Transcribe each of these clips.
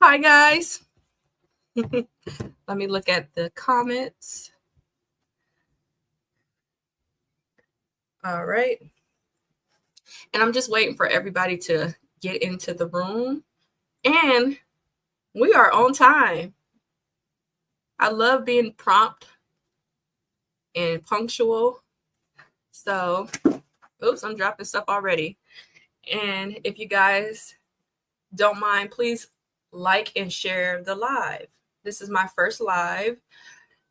Hi, guys. Let me look at the comments. All right. And I'm just waiting for everybody to get into the room. And we are on time. I love being prompt and punctual. So, oops, I'm dropping stuff already. And if you guys don't mind, please like and share the live. This is my first live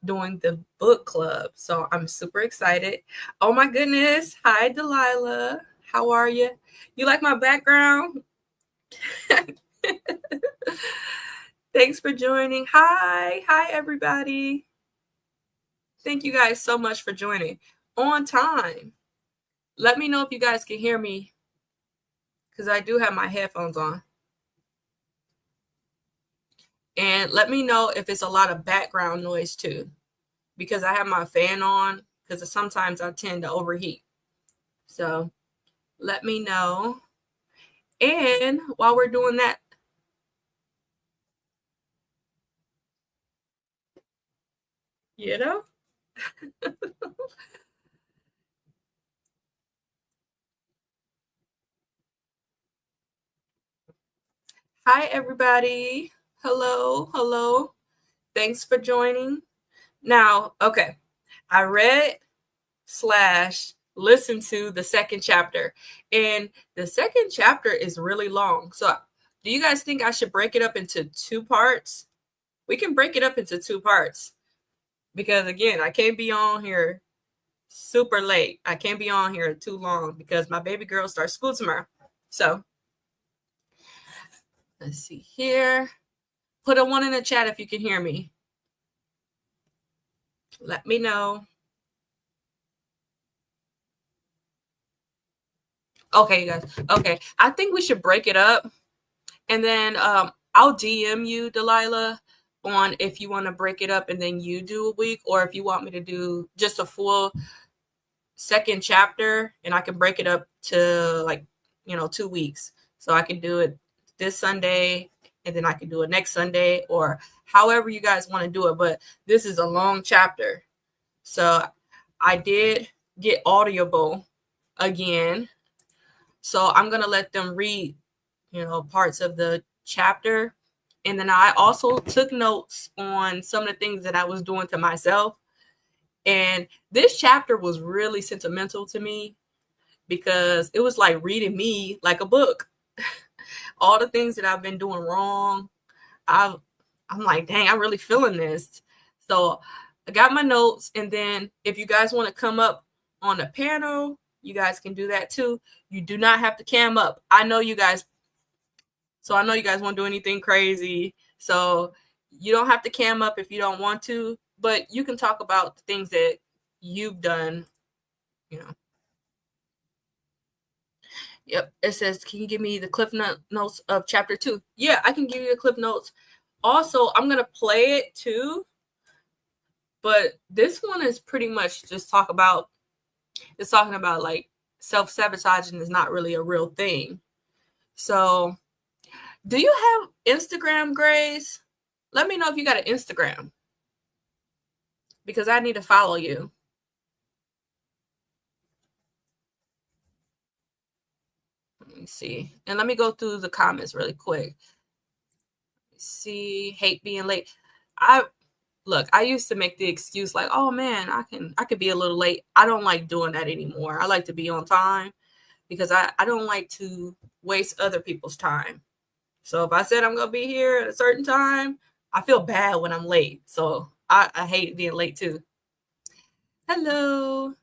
doing the book club. So I'm super excited. Oh my goodness. Hi, Delilah. How are you? You like my background? Thanks for joining. Hi, everybody. Thank you guys so much for joining. On time. Let me know if you guys can hear me, because I do have my headphones on. And let me know if it's a lot of background noise too, because I have my fan on, because sometimes I tend to overheat. So let me know. And while we're doing that, you know, hi, everybody. Hello. Thanks for joining. Now, okay, I read / listened to the second chapter, and the second chapter is really long. So do you guys think I should break it up into 2 parts? We can break it up into 2 parts, because again, I can't be on here super late. I can't be on here too long because my baby girl starts school tomorrow. So let's see here. Put a 1 in the chat if you can hear me. Let me know. Okay, you guys. Okay, I think we should break it up, and then I'll DM you, Delilah, on if you want to break it up and then you do a week, or if you want me to do just a full second chapter, and I can break it up to 2 weeks. So I can do it this Sunday, and then I can do it next Sunday, or however you guys want to do it. But this is a long chapter. So I did get Audible again. So I'm going to let them read, parts of the chapter. And then I also took notes on some of the things that I was doing to myself. And this chapter was really sentimental to me, because it was like reading me like a book. All the things that I've been doing wrong, I'm like, dang, I'm really feeling this. So I got my notes. And then if you guys want to come up on the panel, you guys can do that too. You do not have to cam up. I know you guys won't do anything crazy. So you don't have to cam up if you don't want to, but you can talk about the things that you've done, Yep. It says, can you give me the cliff notes of chapter 2? Yeah, I can give you the cliff notes. Also, I'm going to play it too. But this one is pretty much just talking about like self-sabotaging is not really a real thing. So do you have Instagram, Grace? Let me know if you got an Instagram, because I need to follow you. Let me see. And let me go through the comments really quick. See, hate being late. I used to make the excuse like, oh man, I could be a little late. I don't like doing that anymore. I like to be on time, because I don't like to waste other people's time. So if I said I'm gonna be here at a certain time, I feel bad when I'm late. So I hate being late too. Hello.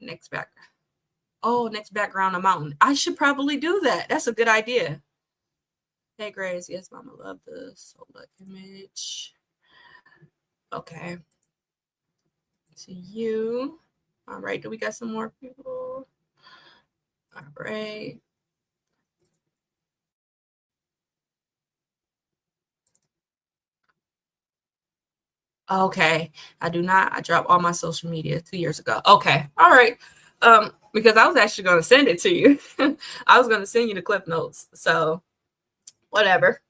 Next background, a mountain. I should probably do that. That's a good idea. Hey, Grace. Yes, Mama, love the solar image. Okay. To you. All right. Do we got some more people? All right. Okay. I do not. I dropped all my social media 2 years ago. Okay. All right. Because I was actually going to send it to you. I was going to send you the clip notes. So whatever.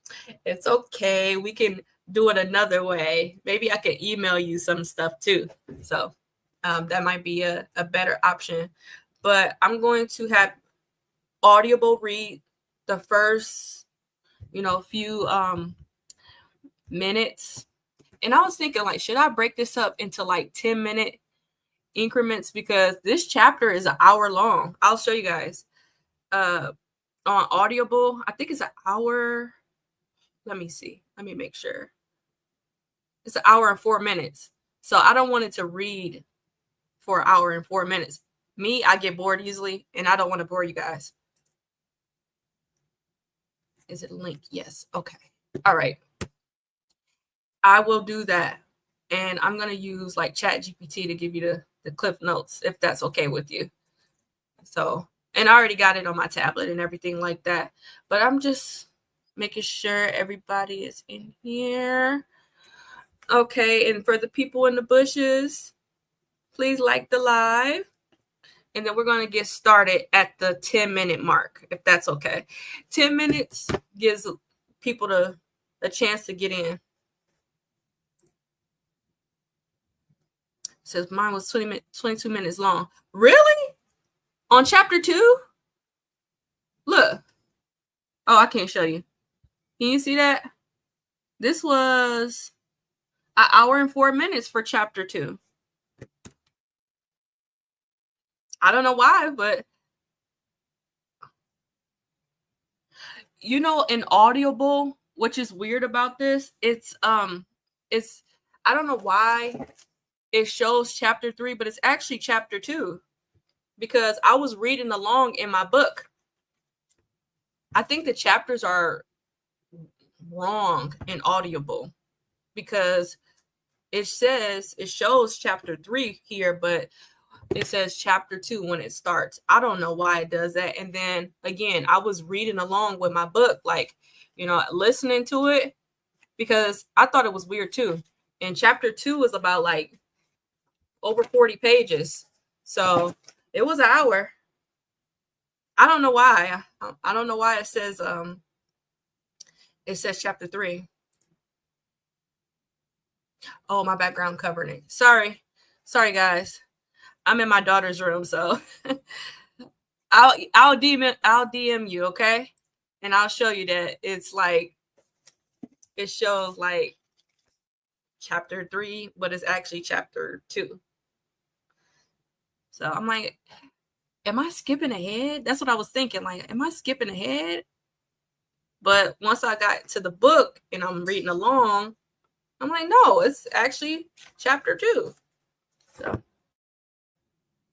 It's okay. We can do it another way. Maybe I could email you some stuff too. So that might be a better option. But I'm going to have Audible read the first, few minutes. And I was thinking, like, should I break this up into like 10-minute increments? Because this chapter is an hour long. I'll show you guys. On Audible, I think it's an hour. Let me see. Let me make sure. It's an hour and 4 minutes. So I don't want it to read for an hour and 4 minutes. Me, I get bored easily, and I don't want to bore you guys. Is it a link? Yes. Okay. All right. I will do that. And I'm going to use like ChatGPT to give you the cliff notes, if that's okay with you. So, and I already got it on my tablet and everything like that. But I'm just making sure everybody is in here. Okay. And for the people in the bushes, please like the live. And then we're going to get started at the 10-minute mark, if that's okay. 10 minutes gives people a chance to get in. It says mine was 22 minutes long. Really? On chapter 2? Look. Oh, I can't show you. Can you see that? This was an hour and 4 minutes for chapter 2. I don't know why, but in Audible, which is weird about this, it's I don't know why it shows chapter 3, but it's actually chapter 2 because I was reading along in my book. I think the chapters are wrong in Audible because it shows chapter 3 here, but it says chapter 2 when it starts. I don't know why it does that. And then again, I was reading along with my book, like, listening to it because I thought it was weird too. And chapter 2 was about like over 40 pages. So it was an hour. I don't know why. I don't know why it says chapter 3. Oh, my background covering it. Sorry guys. I'm in my daughter's room, so I'll DM you, okay? And I'll show you that it's like it shows like chapter 3, but it's actually chapter 2. So I'm like, am I skipping ahead? That's what I was thinking. Like, am I skipping ahead? But once I got to the book and I'm reading along, I'm like, no, it's actually chapter 2.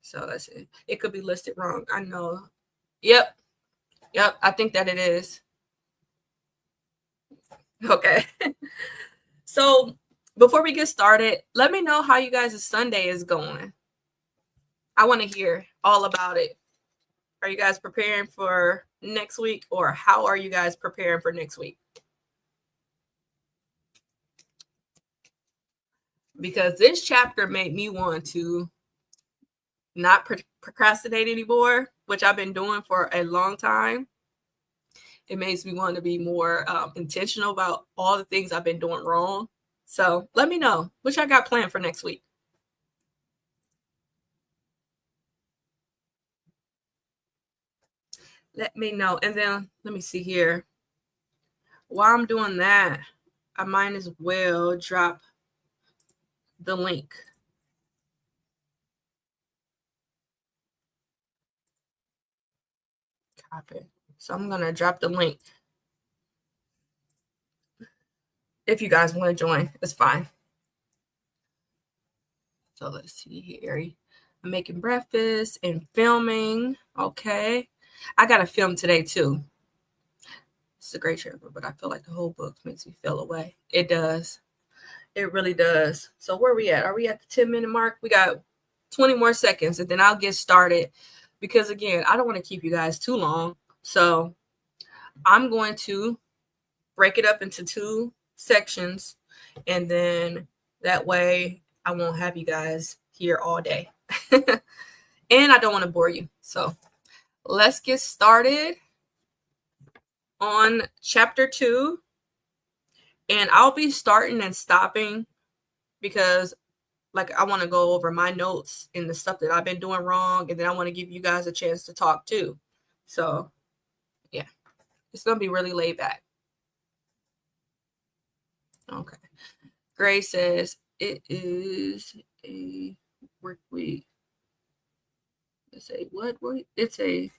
So that's it. It could be listed wrong. I know. Yep. I think that it is. Okay. So before we get started, let me know how you guys' Sunday is going. I want to hear all about it. Are you guys preparing for next week, or how are you guys preparing for next week? Because this chapter made me want to not procrastinate anymore, which I've been doing for a long time. It makes me want to be more intentional about all the things I've been doing wrong. So let me know what I got planned for next week. Let me know. And then let me see here. While I'm doing that, I might as well drop the link. Copy. So I'm going to drop the link. If you guys want to join, it's fine. So let's see here. I'm making breakfast and filming. Okay. I got to film today too. It's a great chapter, but I feel like the whole book makes me feel away. It does. It really does. So where are we at? Are we at the 10-minute mark? We got 20 more seconds and then I'll get started because again, I don't want to keep you guys too long. So I'm going to break it up into 2 sections and then that way I won't have you guys here all day. And I don't want to bore you. So let's get started. on chapter 2, and I'll be starting and stopping because like I want to go over my notes and the stuff that I've been doing wrong, and then I want to give you guys a chance to talk too. So yeah, it's gonna be really laid back. Okay. Gray says it is a work week. It's a what week? It's a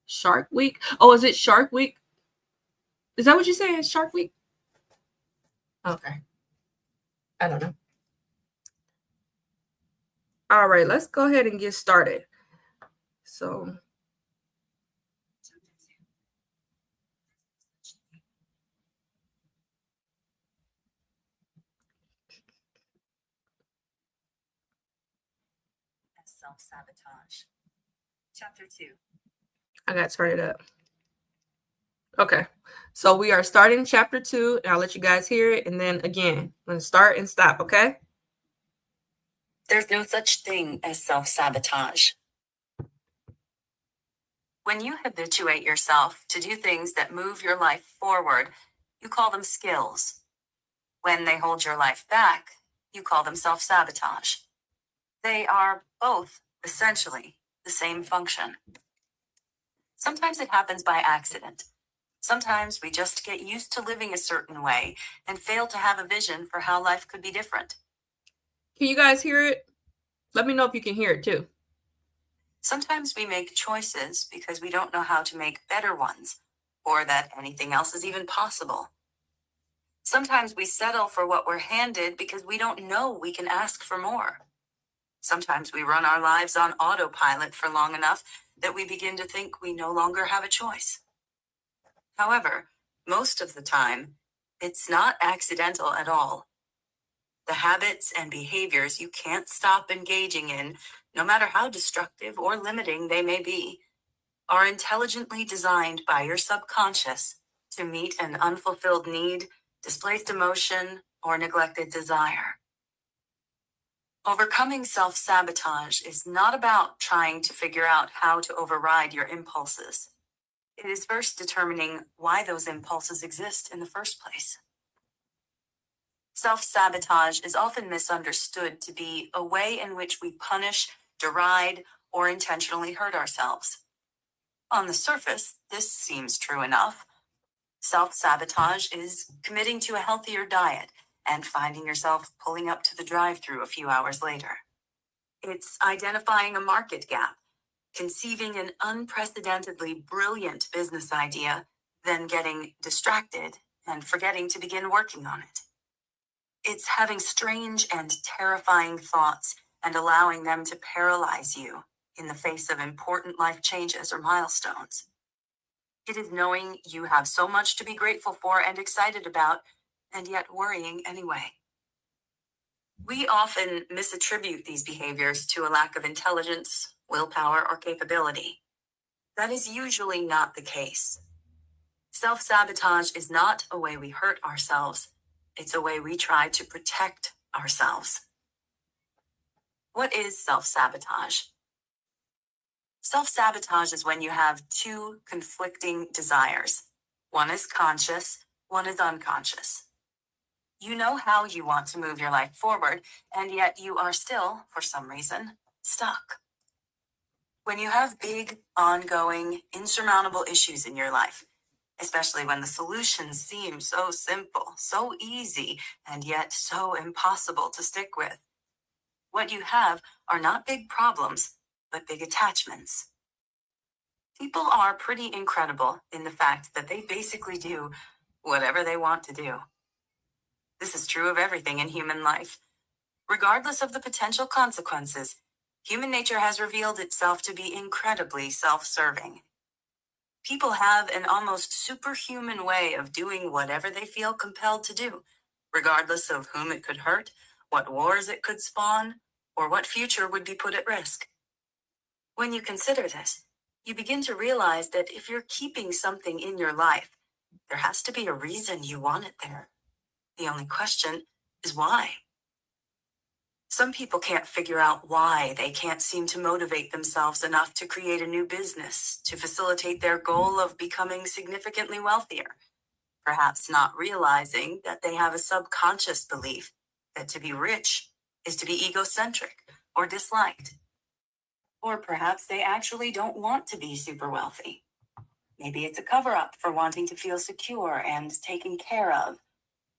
Shark Week. Oh, is it Shark Week? Is that what you're saying? Shark Week? Okay. I don't know. All right, let's go ahead and get started. So Self-Sabotage. Chapter 2. I got started up. Okay. So we are starting chapter 2, and I'll let you guys hear it. And then again, I'm going to start and stop, okay? There's no such thing as self-sabotage. When you habituate yourself to do things that move your life forward, you call them skills. When they hold your life back, you call them self-sabotage. They are both essentially the same function. Sometimes it happens by accident. Sometimes we just get used to living a certain way and fail to have a vision for how life could be different. Can you guys hear it? Let me know if you can hear it too. Sometimes we make choices because we don't know how to make better ones, or that anything else is even possible. Sometimes we settle for what we're handed because we don't know we can ask for more. Sometimes we run our lives on autopilot for long enough that we begin to think we no longer have a choice. However, most of the time, it's not accidental at all. The habits and behaviors you can't stop engaging in, no matter how destructive or limiting they may be, are intelligently designed by your subconscious to meet an unfulfilled need, displaced emotion, or neglected desire. Overcoming self-sabotage is not about trying to figure out how to override your impulses. It is first determining why those impulses exist in the first place. Self-sabotage is often misunderstood to be a way in which we punish, deride, or intentionally hurt ourselves. On the surface, this seems true enough. Self-sabotage is committing to a healthier diet and finding yourself pulling up to the drive-thru a few hours later. It's identifying a market gap, conceiving an unprecedentedly brilliant business idea, then getting distracted and forgetting to begin working on it. It's having strange and terrifying thoughts and allowing them to paralyze you in the face of important life changes or milestones. It is knowing you have so much to be grateful for and excited about, and yet worrying anyway. We often misattribute these behaviors to a lack of intelligence, willpower, or capability. That is usually not the case. Self-sabotage is not a way we hurt ourselves. It's a way we try to protect ourselves. What is self-sabotage? Self-sabotage is when you have two conflicting desires. One is conscious, one is unconscious. You know how you want to move your life forward, and yet you are still, for some reason, stuck. When you have big, ongoing, insurmountable issues in your life, especially when the solutions seem so simple, so easy, and yet so impossible to stick with, what you have are not big problems, but big attachments. People are pretty incredible in the fact that they basically do whatever they want to do. This is true of everything in human life. Regardless of the potential consequences, human nature has revealed itself to be incredibly self-serving. People have an almost superhuman way of doing whatever they feel compelled to do, regardless of whom it could hurt, what wars it could spawn, or what future would be put at risk. When you consider this, you begin to realize that if you're keeping something in your life, there has to be a reason you want it there. The only question is why. Some people can't figure out why they can't seem to motivate themselves enough to create a new business to facilitate their goal of becoming significantly wealthier, perhaps not realizing that they have a subconscious belief that to be rich is to be egocentric or disliked. Or perhaps they actually don't want to be super wealthy. Maybe it's a cover up for wanting to feel secure and taken care of.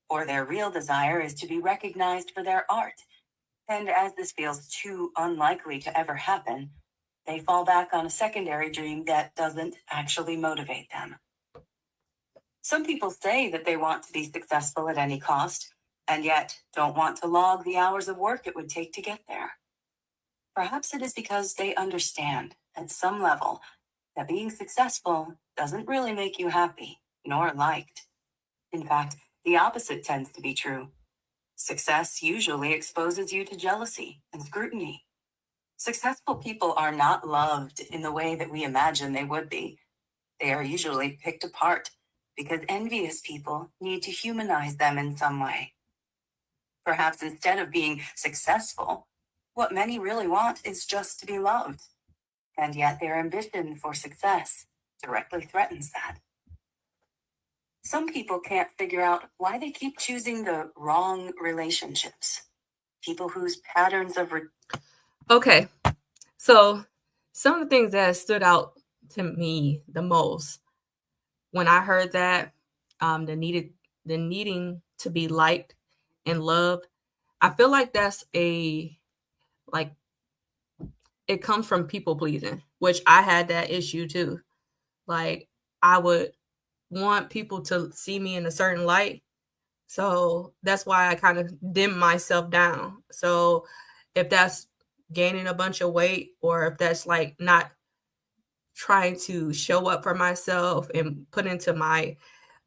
Or their real desire is to be recognized for their art. And as this feels too unlikely to ever happen, they fall back on a secondary dream that doesn't actually motivate them. Some people say that they want to be successful at any cost, and yet don't want to log the hours of work it would take to get there. Perhaps it is because they understand, at some level, that being successful doesn't really make you happy, nor liked. In fact, the opposite tends to be true. Success usually exposes you to jealousy and scrutiny. Successful people are not loved in the way that we imagine they would be. They are usually picked apart because envious people need to humanize them in some way. Perhaps instead of being successful, what many really want is just to be loved. And yet their ambition for success directly threatens that. Some people can't figure out why they keep choosing the wrong relationships. People whose patterns of Okay, so some of the things that stood out to me the most when I heard that, the needing to be liked and loved, I feel like that's like it comes from people pleasing, which I had that issue too. Like I would want people to see me in a certain light. So that's why I kind of dim myself down. So if that's gaining a bunch of weight or if that's like not trying to show up for myself and put into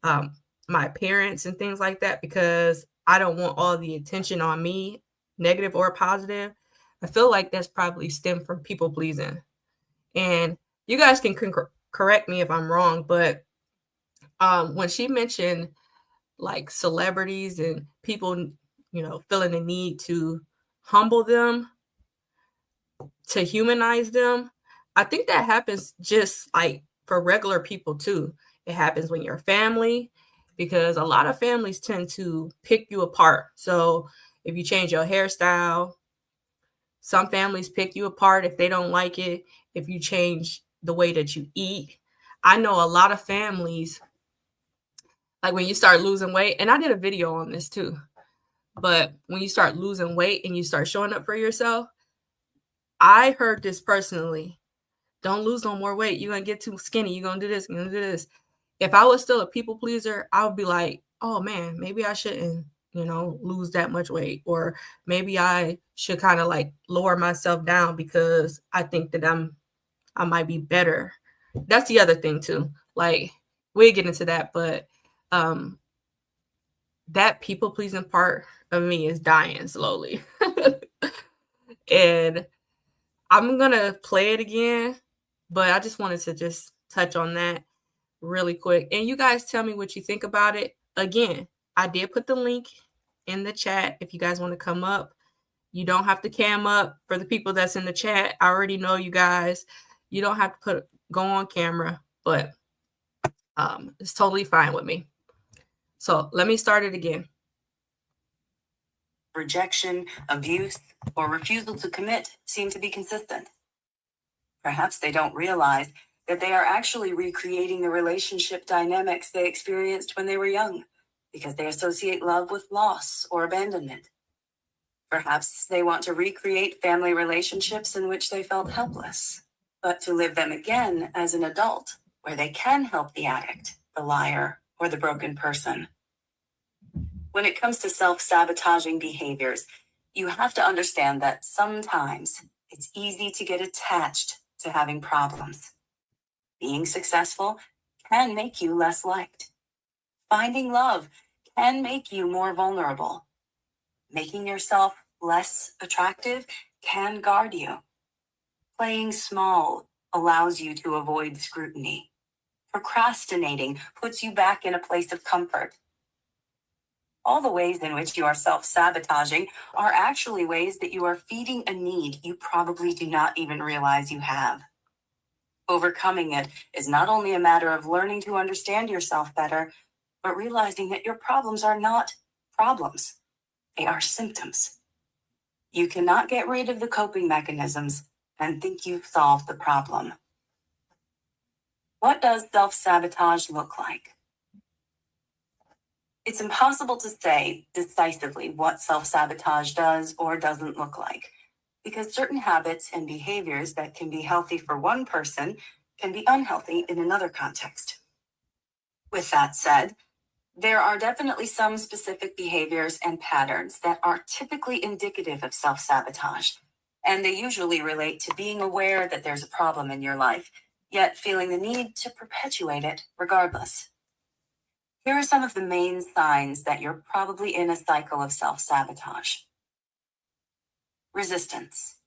um my appearance and things like that because I don't want all the attention on me, negative or positive. I feel like that's probably stemmed from people pleasing. And you guys can correct me if I'm wrong, but when she mentioned like celebrities and people, feeling the need to humble them, to humanize them, I think that happens just like for regular people too. It happens when you're family because a lot of families tend to pick you apart. So if you change your hairstyle, some families pick you apart if they don't like it. If you change the way that you eat, I know a lot of families, like when you start losing weight, and I did a video on this too, but when you start losing weight and you start showing up for yourself, I heard this personally. Don't lose no more weight. You're going to get too skinny. You're going to do this. You're going to do this. If I was still a people pleaser, I would be like, oh man, maybe I shouldn't, lose that much weight. Or maybe I should kind of like lower myself down because I think that I might be better. That's the other thing too. Like we'll get into that, but that people pleasing part of me is dying slowly. And I'm going to play it again, but I just wanted to just touch on that really quick. And you guys tell me what you think about it. Again, I did put the link in the chat if you guys want to come up. You don't have to cam up for the people that's in the chat. I already know you guys. You don't have to go on camera, but it's totally fine with me. So let me start it again. Rejection, abuse, or refusal to commit seem to be consistent. Perhaps they don't realize that they are actually recreating the relationship dynamics they experienced when they were young, because they associate love with loss or abandonment. Perhaps they want to recreate family relationships in which they felt helpless, but to live them again as an adult, where they can help the addict, the liar, or the broken person. When it comes to self-sabotaging behaviors, you have to understand that sometimes it's easy to get attached to having problems. Being successful can make you less liked. Finding love can make you more vulnerable. Making yourself less attractive can guard you. Playing small allows you to avoid scrutiny. Procrastinating puts you back in a place of comfort. All the ways in which you are self-sabotaging are actually ways that you are feeding a need you probably do not even realize you have. Overcoming it is not only a matter of learning to understand yourself better, but realizing that your problems are not problems. They are symptoms. You cannot get rid of the coping mechanisms and think you've solved the problem. What does self-sabotage look like? It's impossible to say decisively what self-sabotage does or doesn't look like, because certain habits and behaviors that can be healthy for one person can be unhealthy in another context. With that said, there are definitely some specific behaviors and patterns that are typically indicative of self-sabotage, and they usually relate to being aware that there's a problem in your life, yet feeling the need to perpetuate it regardless. Here are some of the main signs that you're probably in a cycle of self-sabotage. Resistance.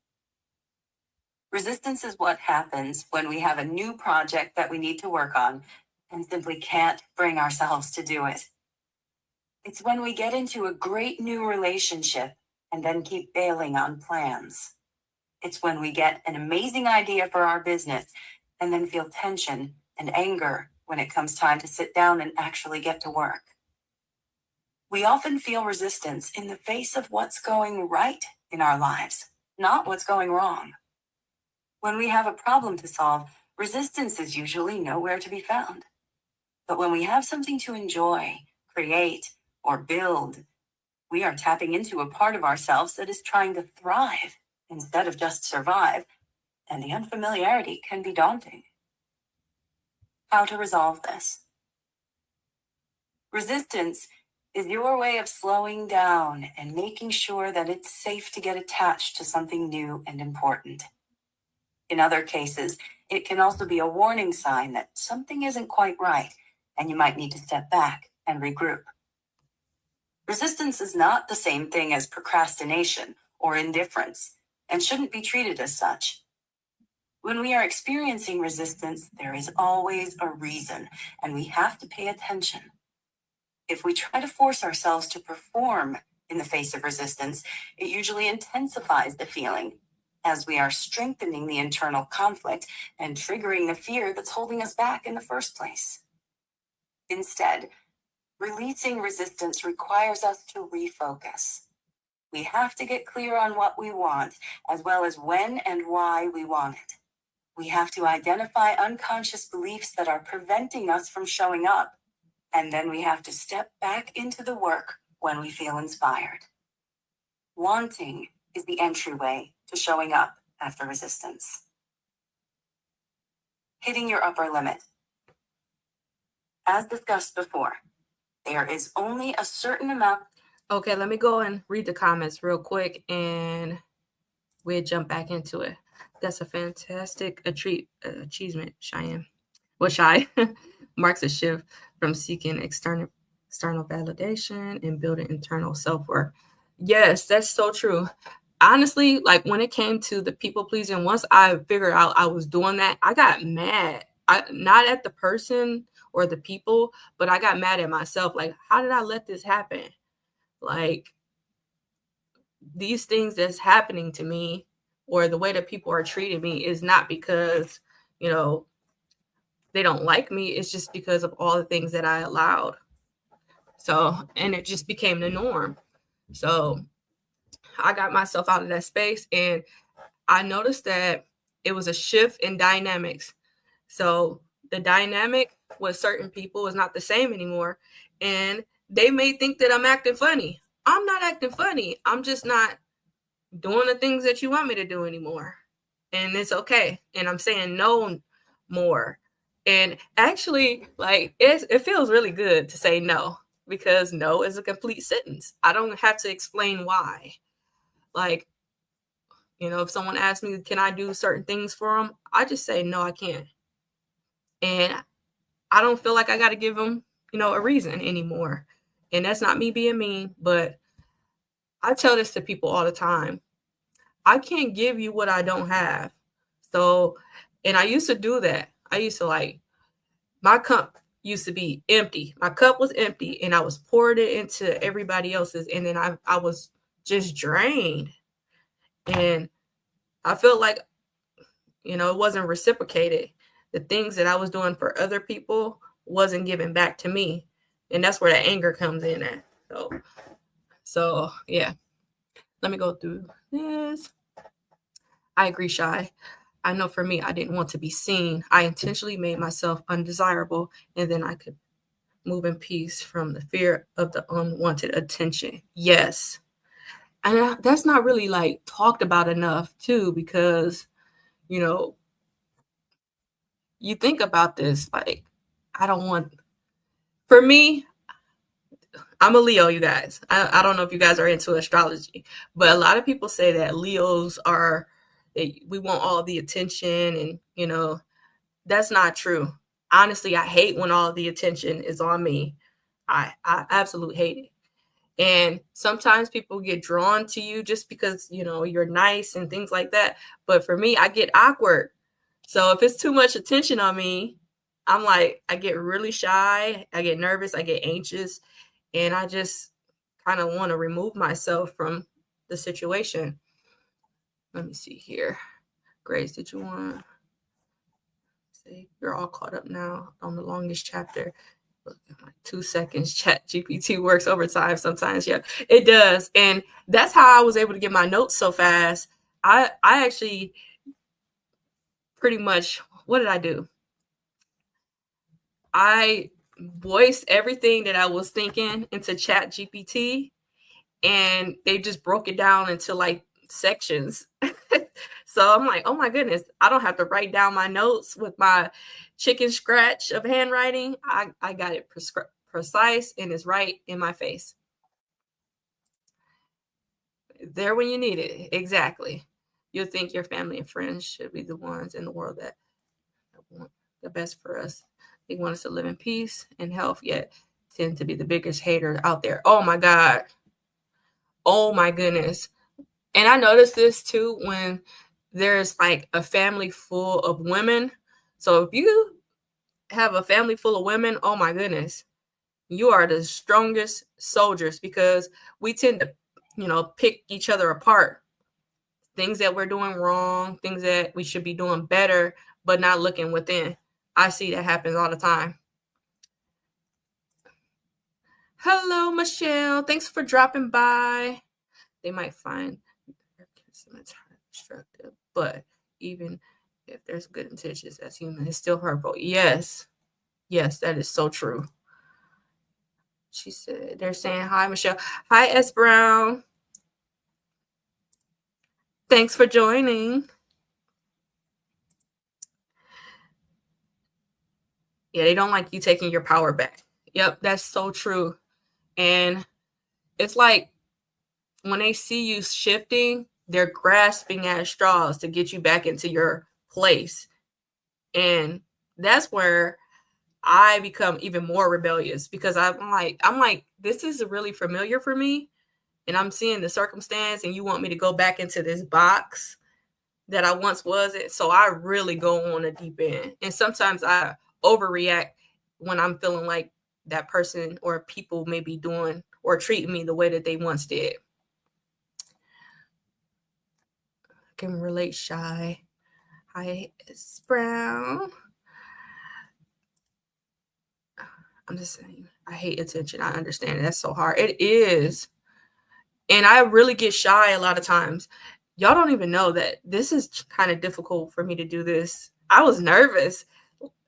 Resistance is what happens when we have a new project that we need to work on and simply can't bring ourselves to do it. It's when we get into a great new relationship and then keep bailing on plans. It's when we get an amazing idea for our business and then feel tension and anger when it comes time to sit down and actually get to work. We often feel resistance in the face of what's going right in our lives, not what's going wrong. When we have a problem to solve, resistance is usually nowhere to be found. But when we have something to enjoy, create, or build, we are tapping into a part of ourselves that is trying to thrive instead of just survive, and the unfamiliarity can be daunting. How to resolve this? Resistance is your way of slowing down and making sure that it's safe to get attached to something new and important. In other cases, it can also be a warning sign that something isn't quite right, and you might need to step back and regroup. Resistance is not the same thing as procrastination or indifference, and shouldn't be treated as such. When we are experiencing resistance, there is always a reason, and we have to pay attention. If we try to force ourselves to perform in the face of resistance, it usually intensifies the feeling, as we are strengthening the internal conflict and triggering the fear that's holding us back in the first place. Instead, releasing resistance requires us to refocus. We have to get clear on what we want, as well as when and why we want it. We have to identify unconscious beliefs that are preventing us from showing up, and then we have to step back into the work when we feel inspired. Wanting is the entryway to showing up after resistance. Hitting your upper limit. As discussed before, there is only a certain amount. Okay, let me go and read the comments real quick and we'll jump back into it. That's a fantastic achievement, Cheyenne. Well, Shy marks a shift from seeking external validation and building internal self-worth. Yes, that's so true. Honestly, like when it came to the people pleasing, once I figured out I was doing that, I got mad. Not at the person or the people, but I got mad at myself. Like, how did I let this happen? Like, these things that's happening to me or the way that people are treating me is not because, they don't like me. It's just because of all the things that I allowed. So, and it just became the norm. So I got myself out of that space and I noticed that it was a shift in dynamics. So the dynamic with certain people is not the same anymore. And they may think that I'm acting funny. I'm not acting funny. I'm just not doing the things that you want me to do anymore. And it's okay. And I'm saying no more. And actually, like, it feels really good to say no, because no is a complete sentence. I don't have to explain why. Like, if someone asks me, can I do certain things for them? I just say, no, I can't. And I don't feel like I got to give them, a reason anymore. And that's not me being mean, but I tell this to people all the time. I can't give you what I don't have. So, and I used to do that. I used to used to be empty. My cup was empty and I was pouring it into everybody else's. And then I was just drained. And I felt like, it wasn't reciprocated. The things that I was doing for other people wasn't given back to me. And that's where the anger comes in at. So yeah. Let me go through this. I agree, Shy. I know for me, I didn't want to be seen. I intentionally made myself undesirable, and then I could move in peace from the fear of the unwanted attention. Yes. And that's not really like talked about enough too, because, you think about this, like, I don't want, for me, I'm a Leo, you guys. I don't know if you guys are into astrology, but a lot of people say that Leos we want all the attention, and, that's not true. Honestly, I hate when all the attention is on me. I absolutely hate it. And sometimes people get drawn to you just because, you're nice and things like that. But for me, I get awkward. So if it's too much attention on me, I'm like, I get really shy. I get nervous. I get anxious. And I just kind of want to remove myself from the situation. Let me see here. Grace, did you want to say you're all caught up now on the longest chapter? Like 2 seconds. Chat GPT works overtime sometimes. Yeah, it does. And that's how I was able to get my notes so fast. I actually pretty much, what did I do? I voiced everything that I was thinking into Chat GPT, and they just broke it down into like sections. So I'm like, oh my goodness, I don't have to write down my notes with my chicken scratch of handwriting. I got it precise, and it's right in my face. There when you need it. Exactly. You'll think your family and friends should be the ones in the world that want the best for us. They want us to live in peace and health, yet tend to be the biggest haters out there. Oh my God. Oh my goodness. And I noticed this too when there's like a family full of women. So if you have a family full of women, oh my goodness, you are the strongest soldiers, because we tend to, pick each other apart. Things that we're doing wrong, things that we should be doing better, but not looking within. I see that happens all the time. Hello, Michelle. Thanks for dropping by. They might find destructive, but even if there's good intentions as human, it's still hurtful. Yes, that is so true. She said, they're saying hi, Michelle. Hi, S. Brown. Thanks for joining. Yeah, they don't like you taking your power back. Yep, that's so true. And it's like when they see you shifting, they're grasping at straws to get you back into your place. And that's where I become even more rebellious, because I'm like, this is really familiar for me. And I'm seeing the circumstance, and you want me to go back into this box that I once wasn't. So I really go on a deep end. And sometimes I overreact when I'm feeling like that person or people may be doing or treating me the way that they once did. I can relate, Shy. Hi, S. Brown. I'm just saying, I hate attention. I understand it. That's so hard. It is. And I really get shy a lot of times. Y'all don't even know that this is kind of difficult for me to do this. I was nervous.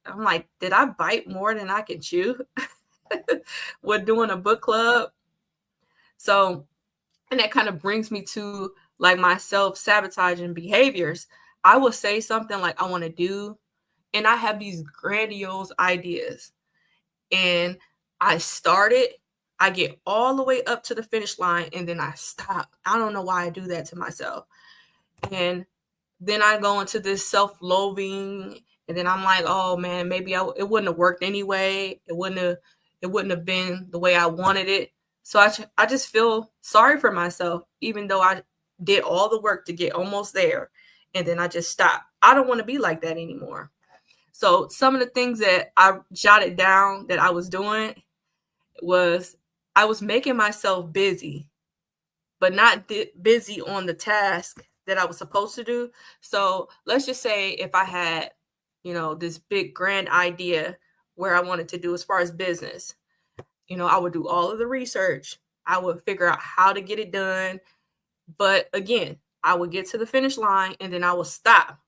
I'm like, did I bite more than I can chew with doing a book club? So, and that kind of brings me to like my self-sabotaging behaviors. I will say something like I want to do, and I have these grandiose ideas. And I started, I get all the way up to the finish line, and then I stop. I don't know why I do that to myself. And then I go into this self-loathing, and then I'm like, oh man, maybe it wouldn't have worked anyway. It wouldn't have been the way I wanted it. So I just feel sorry for myself, even though I did all the work to get almost there, and then I just stop. I don't want to be like that anymore. So some of the things that I jotted down that I was doing was I was making myself busy, but not busy on the task that I was supposed to do. So let's just say if I had, this big grand idea where I wanted to do as far as business, I would do all of the research. I would figure out how to get it done. But again, I would get to the finish line and then I would stop.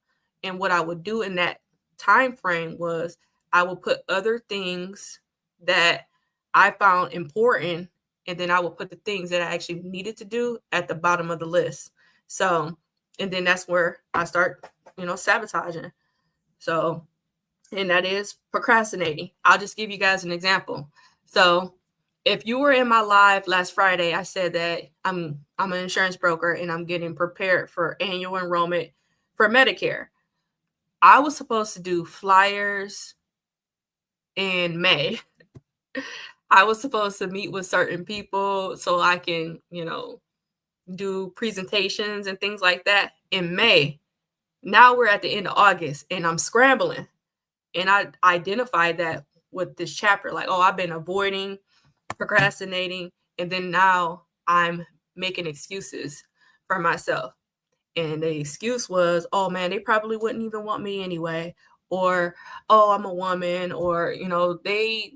And what I would do in that time frame was I would put other things that I found important, and then I would put the things that I actually needed to do at the bottom of the list. So, and then that's where I start, sabotaging. So, and that is procrastinating. I'll just give you guys an example. So, if you were in my live last Friday, I said that I'm an insurance broker and I'm getting prepared for annual enrollment for Medicare. I was supposed to do flyers in May. I was supposed to meet with certain people so I can, do presentations and things like that in May. Now we're at the end of August and I'm scrambling. And I identified that with this chapter, like, oh, I've been avoiding, procrastinating, and then now I'm making excuses for myself. And the excuse was, oh man, they probably wouldn't even want me anyway. Or, oh, I'm a woman. Or, they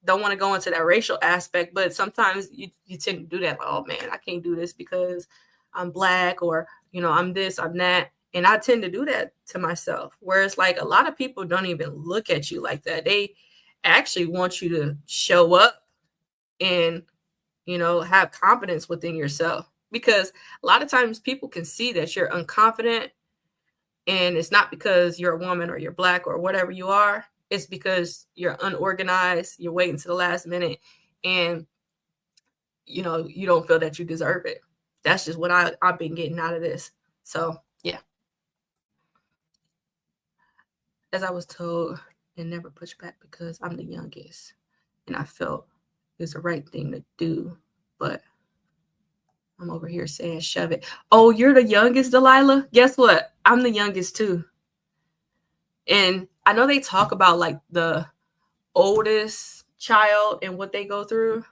don't want to go into that racial aspect. But sometimes you tend to do that. Like, oh man, I can't do this because I'm Black, or, I'm this, I'm that. And I tend to do that to myself. Whereas like a lot of people don't even look at you like that. They actually want you to show up and, have confidence within yourself. Because a lot of times people can see that you're unconfident, and it's not because you're a woman or you're Black or whatever you are. It's because you're unorganized, you're waiting to the last minute, and you don't feel that you deserve it. That's just what I've been getting out of this. So yeah. As I was told, and never push back because I'm the youngest. And I felt it's the right thing to do. But I'm over here saying shove it. Oh, you're the youngest, Delilah? Guess what? I'm the youngest too. And I know they talk about like the oldest child and what they go through.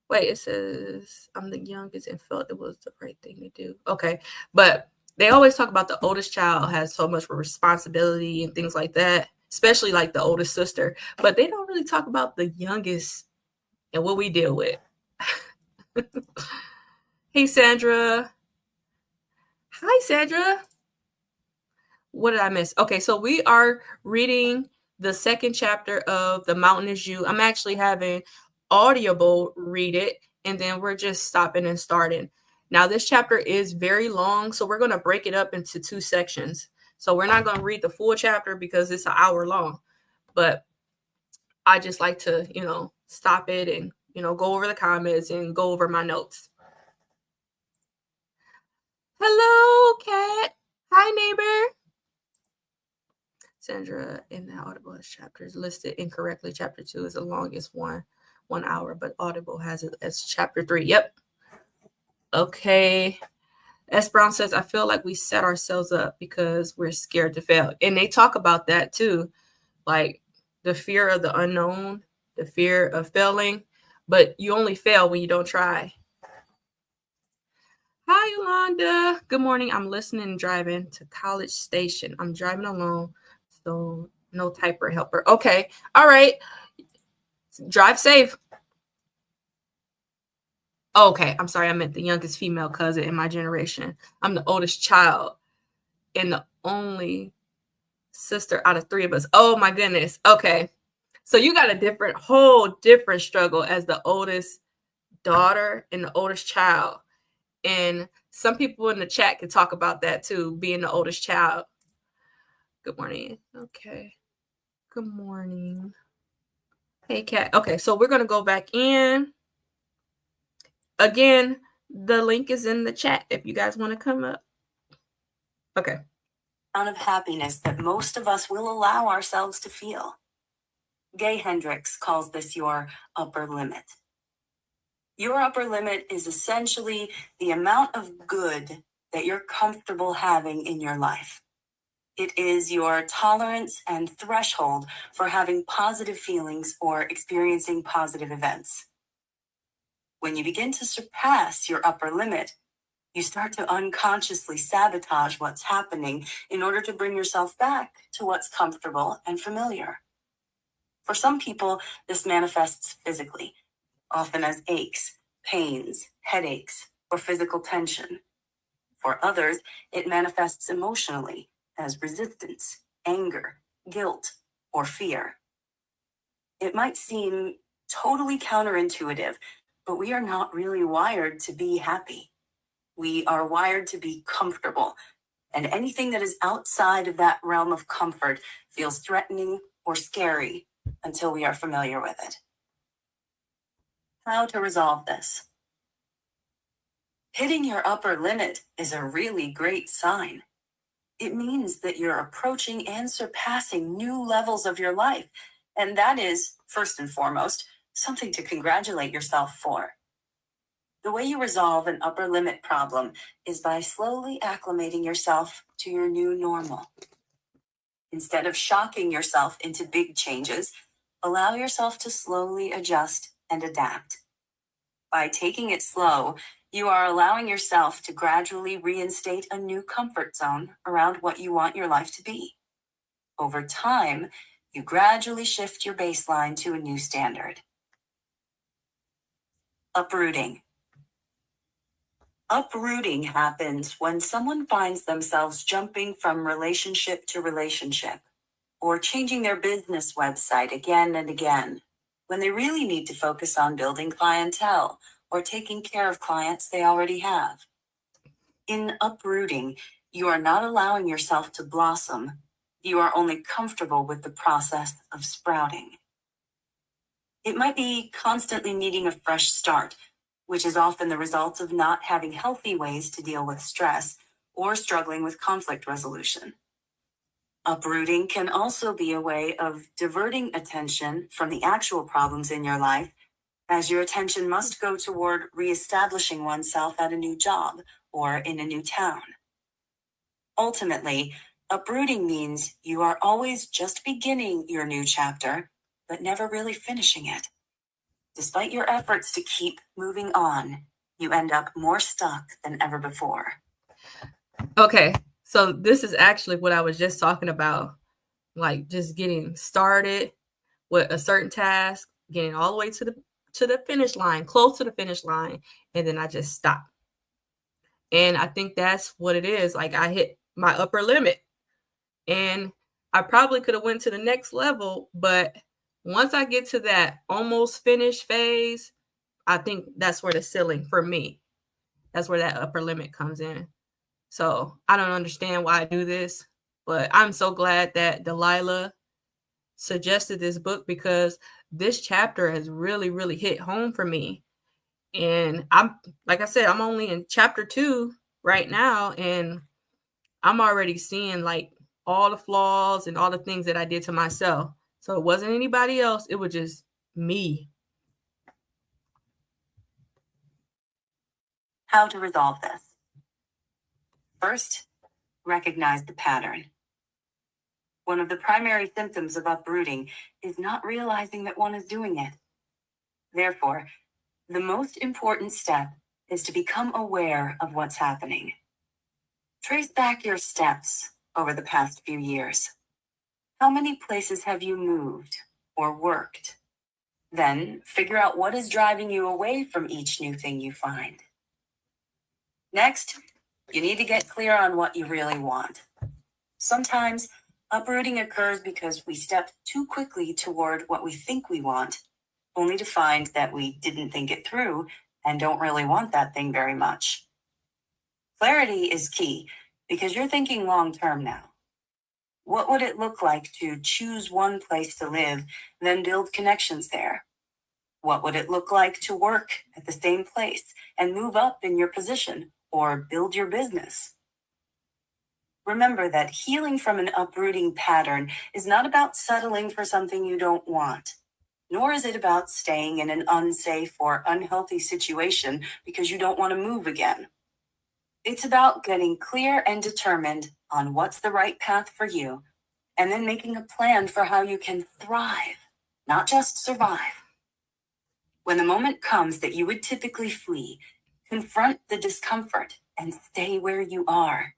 Wait, it says I'm the youngest and felt it was the right thing to do. Okay. But they always talk about the oldest child has so much responsibility and things like that, especially like the oldest sister. But they don't really talk about the youngest and what we deal with. Hey, Sandra. Hi, Sandra. What did I miss? Okay, so we are reading the second chapter of The Mountain Is You. I'm actually having Audible read it, and then we're just stopping and starting. Now, this chapter is very long, so we're going to break it up into 2 sections. So we're not going to read the full chapter because it's an hour long, but I just like to, stop it and, go over the comments and go over my notes. Hello, Kat. Hi, neighbor. Sandra, in the Audible chapter is listed incorrectly. Chapter 2 is the longest one hour, but Audible has it as chapter 3. Yep. Okay. S. Brown says, I feel like we set ourselves up because we're scared to fail. And they talk about that too. Like the fear of the unknown, the fear of failing, but you only fail when you don't try. Hi, Yolanda. Good morning. I'm listening and driving to College Station. I'm driving alone, so no typer helper. Okay. All right. Drive safe. Okay. I'm sorry. I meant the youngest female cousin in my generation. I'm the oldest child and the only sister out of 3 of us. Oh, my goodness. Okay. So you got a whole different struggle as the oldest daughter and the oldest child. And some people in the chat can talk about that too, being the oldest child. Good morning. Okay. Good morning. Hey, Kat. Okay, so we're going to go back in. Again, the link is in the chat if you guys want to come up. Okay. Amount of happiness that most of us will allow ourselves to feel. Gay Hendricks calls this your upper limit. Your upper limit is essentially the amount of good that you're comfortable having in your life. It is your tolerance and threshold for having positive feelings or experiencing positive events. When you begin to surpass your upper limit, you start to unconsciously sabotage what's happening in order to bring yourself back to what's comfortable and familiar. For some people, this manifests physically, often as aches, pains, headaches, or physical tension. For others, it manifests emotionally as resistance, anger, guilt, or fear. It might seem totally counterintuitive, but we are not really wired to be happy. We are wired to be comfortable, and anything that is outside of that realm of comfort feels threatening or scary until we are familiar with it. How to resolve this? Hitting your upper limit is a really great sign. It means that you're approaching and surpassing new levels of your life, and that is, first and foremost, something to congratulate yourself for. The way you resolve an upper limit problem is by slowly acclimating yourself to your new normal. Instead of shocking yourself into big changes, allow yourself to slowly adjust and adapt. By taking it slow, you are allowing yourself to gradually reinstate a new comfort zone around what you want your life to be. Over time, you gradually shift your baseline to a new standard. Uprooting. Uprooting happens when someone finds themselves jumping from relationship to relationship, or changing their business website again and again, when they really need to focus on building clientele or taking care of clients they already have. In uprooting, you are not allowing yourself to blossom. You are only comfortable with the process of sprouting. It might be constantly needing a fresh start, which is often the result of not having healthy ways to deal with stress or struggling with conflict resolution. Uprooting can also be a way of diverting attention from the actual problems in your life, as your attention must go toward reestablishing oneself at a new job or in a new town. Ultimately, uprooting means you are always just beginning your new chapter, but never really finishing it. Despite your efforts to keep moving on, you end up more stuck than ever before. Okay, so this is actually what I was just talking about, like just getting started with a certain task, getting all the way to the finish line, close to the finish line, and then I just stop. And I think that's what it is. Like I hit my upper limit, and I probably could have went to the next level, but once I get to that almost finished phase, I think that's where the ceiling for me. That's where that upper limit comes in. So I don't understand why I do this, but I'm so glad that Delilah suggested this book, because this chapter has really, really hit home for me. And I'm, like I said, I'm only in chapter 2 right now, and I'm already seeing like all the flaws and all the things that I did to myself. So it wasn't anybody else, it was just me. How to resolve this? First, recognize the pattern. One of the primary symptoms of uprooting is not realizing that one is doing it. Therefore, the most important step is to become aware of what's happening. Trace back your steps over the past few years. How many places have you moved or worked? Then figure out what is driving you away from each new thing you find. Next, you need to get clear on what you really want. Sometimes uprooting occurs because we step too quickly toward what we think we want, only to find that we didn't think it through and don't really want that thing very much. Clarity is key because you're thinking long-term now. What would it look like to choose one place to live, then build connections there? What would it look like to work at the same place and move up in your position or build your business? Remember that healing from an uprooting pattern is not about settling for something you don't want, nor is it about staying in an unsafe or unhealthy situation because you don't want to move again. It's about getting clear and determined on what's the right path for you, and then making a plan for how you can thrive, not just survive. When the moment comes that you would typically flee, confront the discomfort and stay where you are.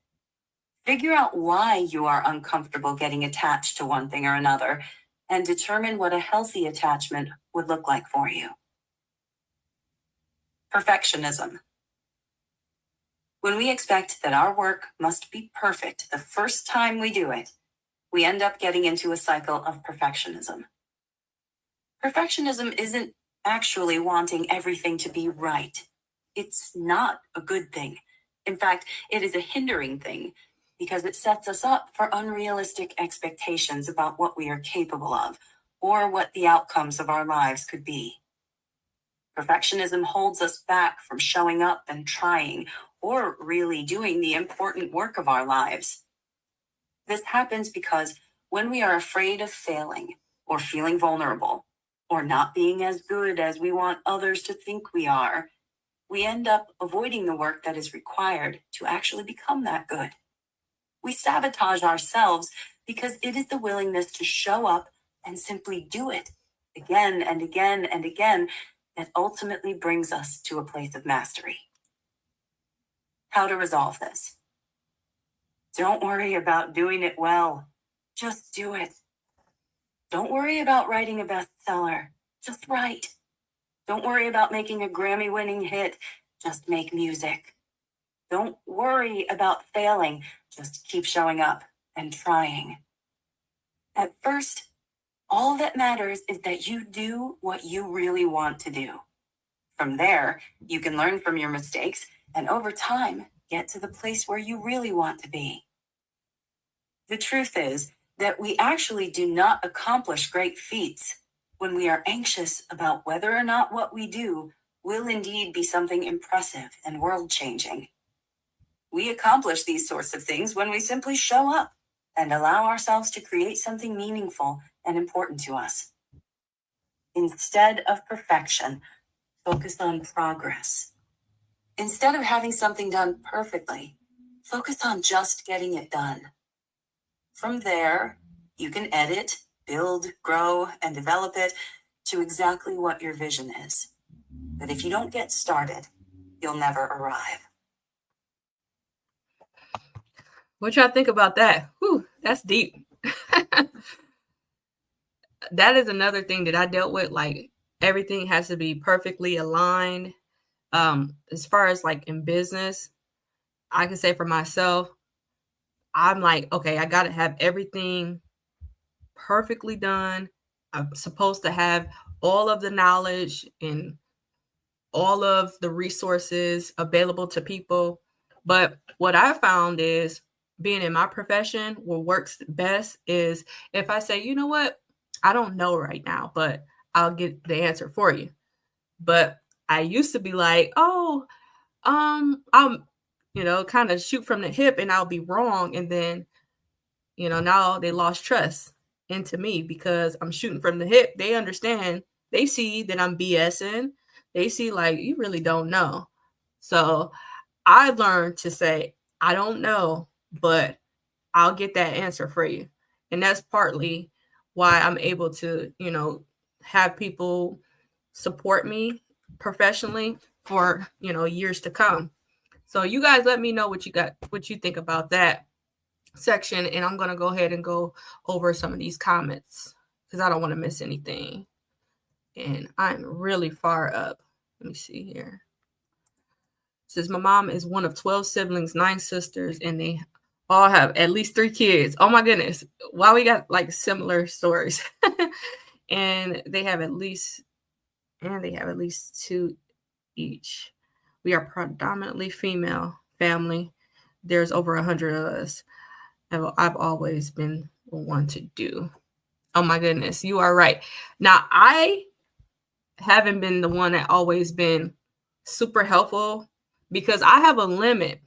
Figure out why you are uncomfortable getting attached to one thing or another, and determine what a healthy attachment would look like for you. Perfectionism. When we expect that our work must be perfect the first time we do it, we end up getting into a cycle of perfectionism. Perfectionism isn't actually wanting everything to be right. It's not a good thing. In fact, it is a hindering thing because it sets us up for unrealistic expectations about what we are capable of or what the outcomes of our lives could be. Perfectionism holds us back from showing up and trying or really doing the important work of our lives. This happens because when we are afraid of failing or feeling vulnerable or not being as good as we want others to think we are, we end up avoiding the work that is required to actually become that good. We sabotage ourselves because it is the willingness to show up and simply do it again and again and again that ultimately brings us to a place of mastery. How to resolve this? Don't worry about doing it well. Just do it. Don't worry about writing a bestseller. Just write. Don't worry about making a Grammy-winning hit. Just make music. Don't worry about failing. Just keep showing up and trying. At first, all that matters is that you do what you really want to do. From there, you can learn from your mistakes and over time, get to the place where you really want to be. The truth is that we actually do not accomplish great feats when we are anxious about whether or not what we do will indeed be something impressive and world-changing. We accomplish these sorts of things when we simply show up and allow ourselves to create something meaningful and important to us. Instead of perfection, focus on progress. Instead of having something done perfectly, focus on just getting it done. From there, you can edit, build, grow, and develop it to exactly what your vision is. But if you don't get started, you'll never arrive. What y'all think about that? Whew, that's deep. That is another thing that I dealt with. Like, everything has to be perfectly aligned. As far as like in business, I can say for myself, I'm like, okay, I got to have everything perfectly done. I'm supposed to have all of the knowledge and all of the resources available to people. But what I found is being in my profession, what works best is if I say, you know what, I don't know right now, but I'll get the answer for you. But I used to be like, oh, I'm, kind of shoot from the hip and I'll be wrong. And then, now they lost trust into me because I'm shooting from the hip. They understand. They see that I'm BSing. They see like, you really don't know. So I learned to say, I don't know, but I'll get that answer for you. And that's partly why I'm able to, have people support me professionally for, years to come. So you guys let me know what you think about that section. And I'm going to go ahead and go over some of these comments because I don't want to miss anything. And I'm really far up. Let me see here. It says, my mom is one of 12 siblings, 9 sisters, and they all have at least 3 kids. Oh my goodness. Wow, we got like similar stories. and they have at least 2 each. We are predominantly female family. There's over 100 of us. I've always been one to do. Oh my goodness, you are right. Now, I haven't been the one that always been super helpful because I have a limit.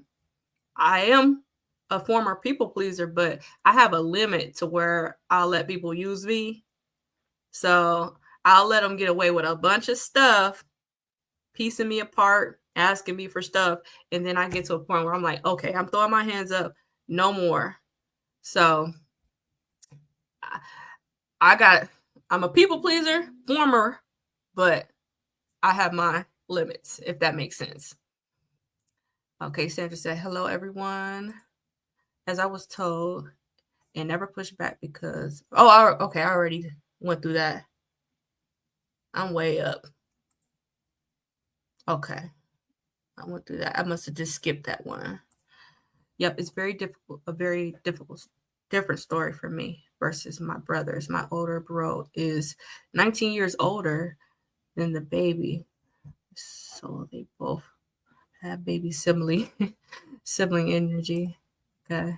I am a former people pleaser, but I have a limit to where I'll let people use me. So I'll let them get away with a bunch of stuff, piecing me apart, asking me for stuff. And then I get to a point where I'm like, okay, I'm throwing my hands up. no more. So I'm a people pleaser, former, but I have my limits, if that makes sense. Okay, Sandra said, hello, everyone. As I was told, and never push back because, I already went through that. I'm way up. Okay. I went through that. I must have just skipped that one. Yep, it's very difficult, a very different story for me versus my brothers. My older bro is 19 years older than the baby. So they both have baby sibling energy. Okay.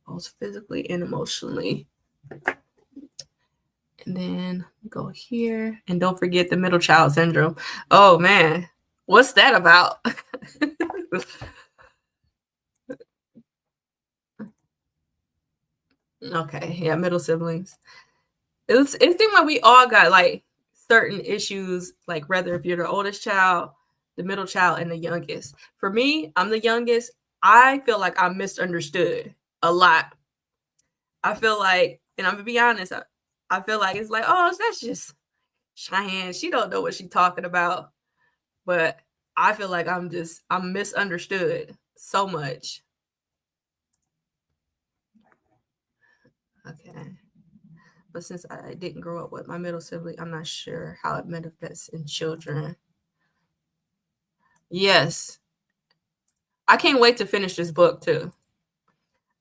Both physically and emotionally. And then go here. And don't forget the middle child syndrome. Oh man, what's that about? Okay, yeah, middle siblings. It seemed like we all got like certain issues, like whether if you're the oldest child, the middle child, and the youngest. For me, I'm the youngest. I feel like I'm misunderstood a lot. I feel like, and I'm gonna be honest, I feel like it's like, oh, that's just Cheyenne. She don't know what she's talking about. But I feel like I'm misunderstood so much. Okay. But since I didn't grow up with my middle sibling, I'm not sure how it manifests in children. Yes. I can't wait to finish this book too.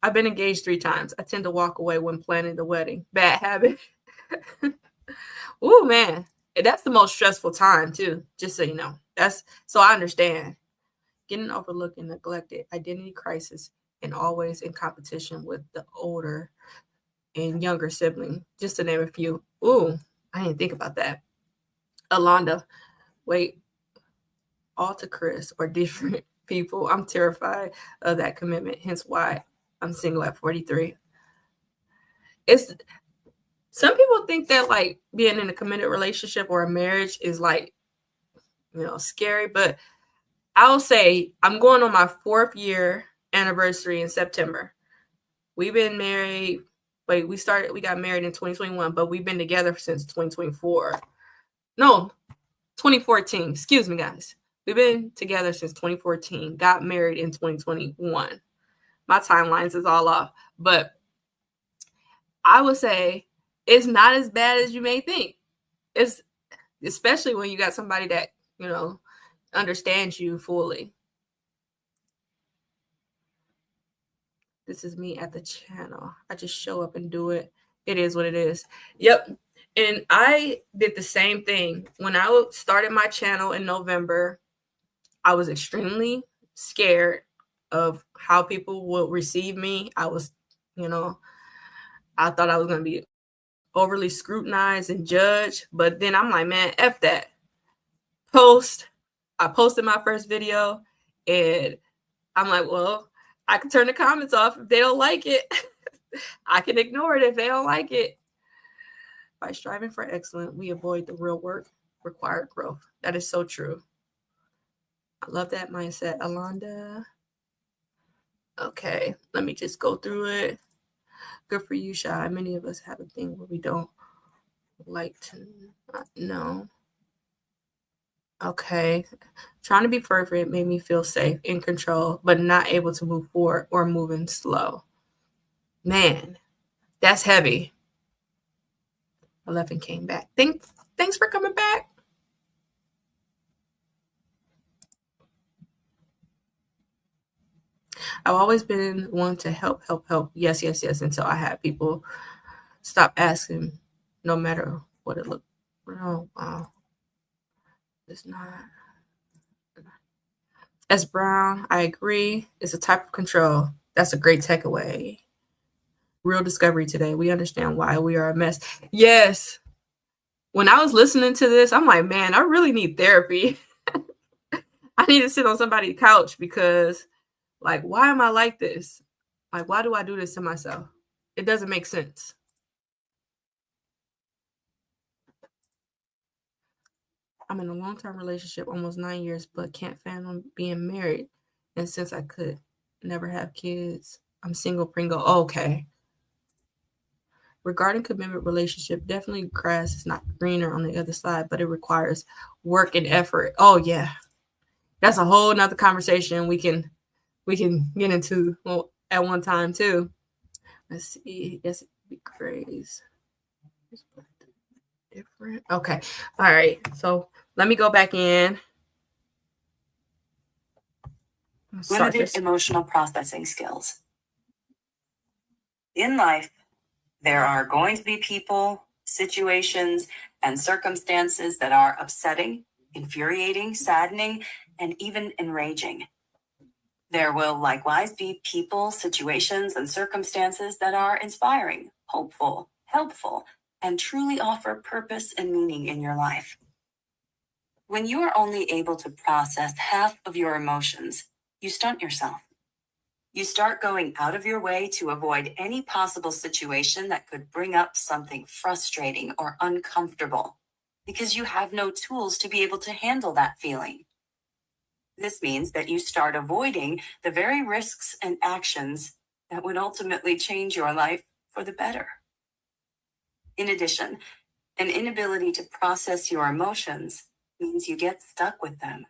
I've been engaged 3 times. I tend to walk away when planning the wedding. Bad habit. Ooh, man. That's the most stressful time too, just so you know. So I understand. Getting overlooked and neglected, identity crisis, and always in competition with the older and younger sibling, just to name a few. Ooh, I didn't think about that. Alonda, wait, all to Chris or different people. I'm terrified of that commitment, hence why I'm single at 43. It's some people think that like being in a committed relationship or a marriage is like, scary, but I'll say I'm going on my 4th year anniversary in September. We've been married. We got married in 2021, but we've been together since 2024. No, 2014. Excuse me, guys. We've been together since 2014. Got married in 2021. My timelines is all off, but I would say it's not as bad as you may think. It's especially when you got somebody that understands you fully. This is me at the channel. I just show up and do it. It is what it is. Yep. And I did the same thing. When I started my channel in November, I was extremely scared of how people will receive me. I was, I thought I was going to be overly scrutinized and judged. But then I'm like, man, F that. I posted my first video and I'm like, well, I can turn the comments off if they don't like it. I can ignore it if they don't like it. By striving for excellence, we avoid the real work, required growth. That is so true. I love that mindset, Alonda. Okay, let me just go through it. Good for you, Shy. Many of us have a thing where we don't like to know. Okay. Trying to be perfect made me feel safe, in control, but not able to move forward or moving slow. Man, that's heavy. I left and came back. Thanks for coming back. I've always been one to help. Yes, until I had people stop asking, no matter what it looked. No, wow. It's not. S. Brown, I agree. It's a type of control. That's a great takeaway. Real discovery today. We understand why we are a mess. Yes. When I was listening to this, I'm like, man, I really need therapy. I need to sit on somebody's couch because, like, why am I like this? Like, why do I do this to myself? It doesn't make sense. I'm in a long-term relationship, almost 9 years, but can't fathom being married. And since I could never have kids. I'm single Pringle. Okay. Regarding commitment relationship, definitely grass is not greener on the other side, but it requires work and effort. Oh yeah. That's a whole nother conversation we can get into at one time too. Let's see. Yes, it would be crazy. Different. Okay. All right. So let me go back in. Limited emotional processing skills. In life, there are going to be people, situations, and circumstances that are upsetting, infuriating, saddening, and even enraging. There will likewise be people, situations, and circumstances that are inspiring, hopeful, helpful, and truly offer purpose and meaning in your life. When you are only able to process half of your emotions, you stunt yourself. You start going out of your way to avoid any possible situation that could bring up something frustrating or uncomfortable because you have no tools to be able to handle that feeling. This means that you start avoiding the very risks and actions that would ultimately change your life for the better. In addition, an inability to process your emotions means you get stuck with them.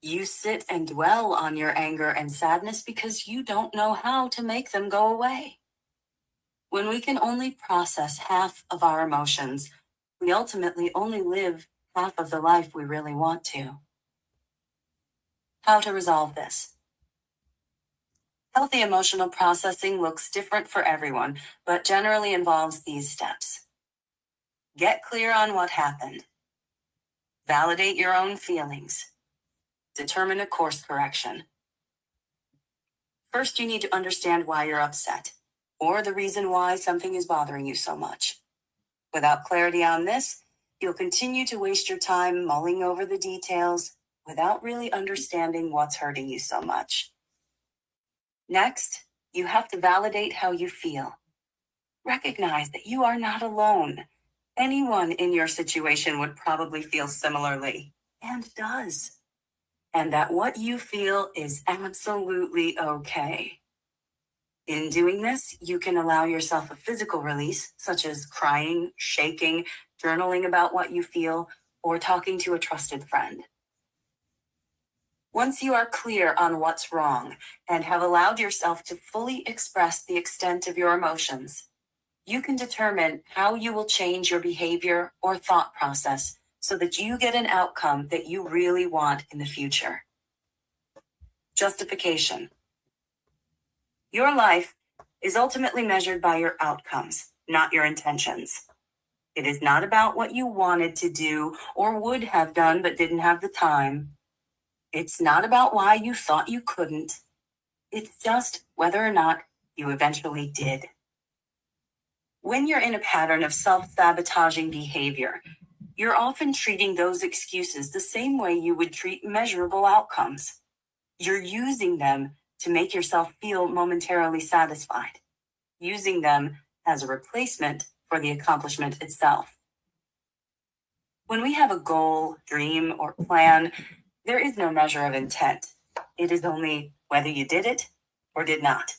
You sit and dwell on your anger and sadness because you don't know how to make them go away. When we can only process half of our emotions, we ultimately only live half of the life we really want to. How to resolve this? Healthy emotional processing looks different for everyone, but generally involves these steps. Get clear on what happened. Validate your own feelings. Determine a course correction. First, you need to understand why you're upset, or the reason why something is bothering you so much. Without clarity on this, you'll continue to waste your time mulling over the details without really understanding what's hurting you so much. Next, you have to validate how you feel. Recognize that you are not alone. Anyone in your situation would probably feel similarly, and does. And that what you feel is absolutely okay. In doing this, you can allow yourself a physical release, such as crying, shaking, journaling about what you feel, or talking to a trusted friend. Once you are clear on what's wrong and have allowed yourself to fully express the extent of your emotions, you can determine how you will change your behavior or thought process so that you get an outcome that you really want in the future. Justification. Your life is ultimately measured by your outcomes, not your intentions. It is not about what you wanted to do or would have done but didn't have the time. It's not about why you thought you couldn't. It's just whether or not you eventually did. When you're in a pattern of self-sabotaging behavior, you're often treating those excuses the same way you would treat measurable outcomes. You're using them to make yourself feel momentarily satisfied, using them as a replacement for the accomplishment itself. When we have a goal, dream, or plan, there is no measure of intent. It is only whether you did it or did not.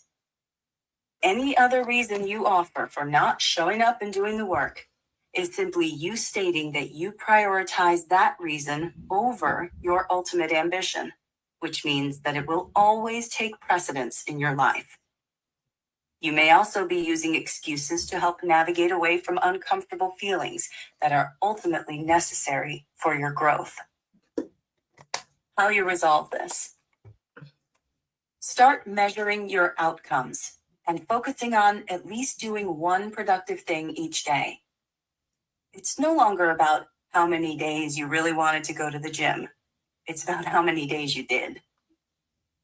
Any other reason you offer for not showing up and doing the work is simply you stating that you prioritize that reason over your ultimate ambition, which means that it will always take precedence in your life. You may also be using excuses to help navigate away from uncomfortable feelings that are ultimately necessary for your growth. How you resolve this? Start measuring your outcomes and focusing on at least doing one productive thing each day. It's no longer about how many days you really wanted to go to the gym. It's about how many days you did.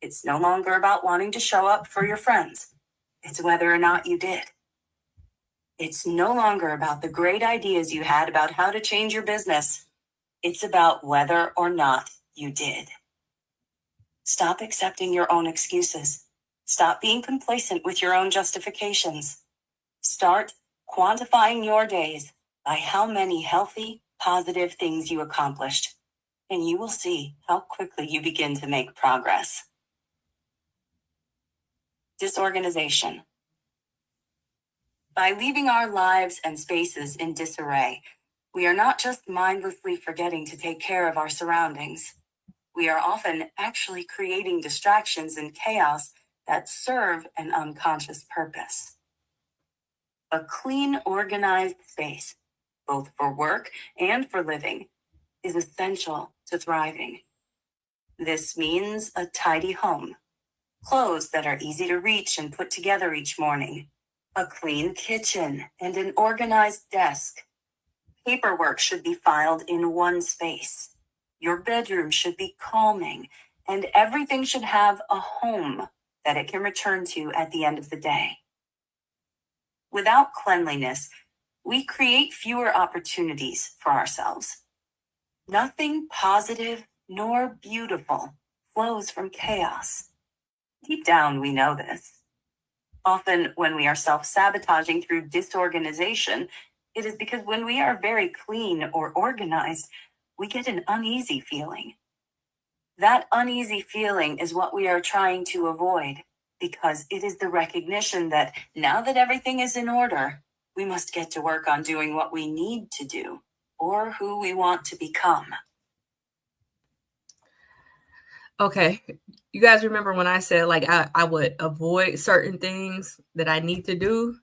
It's no longer about wanting to show up for your friends. It's whether or not you did. It's no longer about the great ideas you had about how to change your business. It's about whether or not you did. Stop accepting your own excuses. Stop being complacent with your own justifications. Start quantifying your days by how many healthy, positive things you accomplished, and you will see how quickly you begin to make progress. Disorganization. By leaving our lives and spaces in disarray, we are not just mindlessly forgetting to take care of our surroundings. We are often actually creating distractions and chaos that serve an unconscious purpose. A clean, organized space, both for work and for living, is essential to thriving. This means a tidy home, clothes that are easy to reach and put together each morning, a clean kitchen, and an organized desk. Paperwork should be filed in one space. Your bedroom should be calming, and everything should have a home that it can return to at the end of the day. Without cleanliness, we create fewer opportunities for ourselves. Nothing positive nor beautiful flows from chaos. Deep down, we know this. Often, when we are self-sabotaging through disorganization, it is because when we are very clean or organized, we get an uneasy feeling. That uneasy feeling is what we are trying to avoid, because it is the recognition that now that everything is in order, we must get to work on doing what we need to do or who we want to become. Okay. You guys remember when I said like I would avoid certain things that I need to do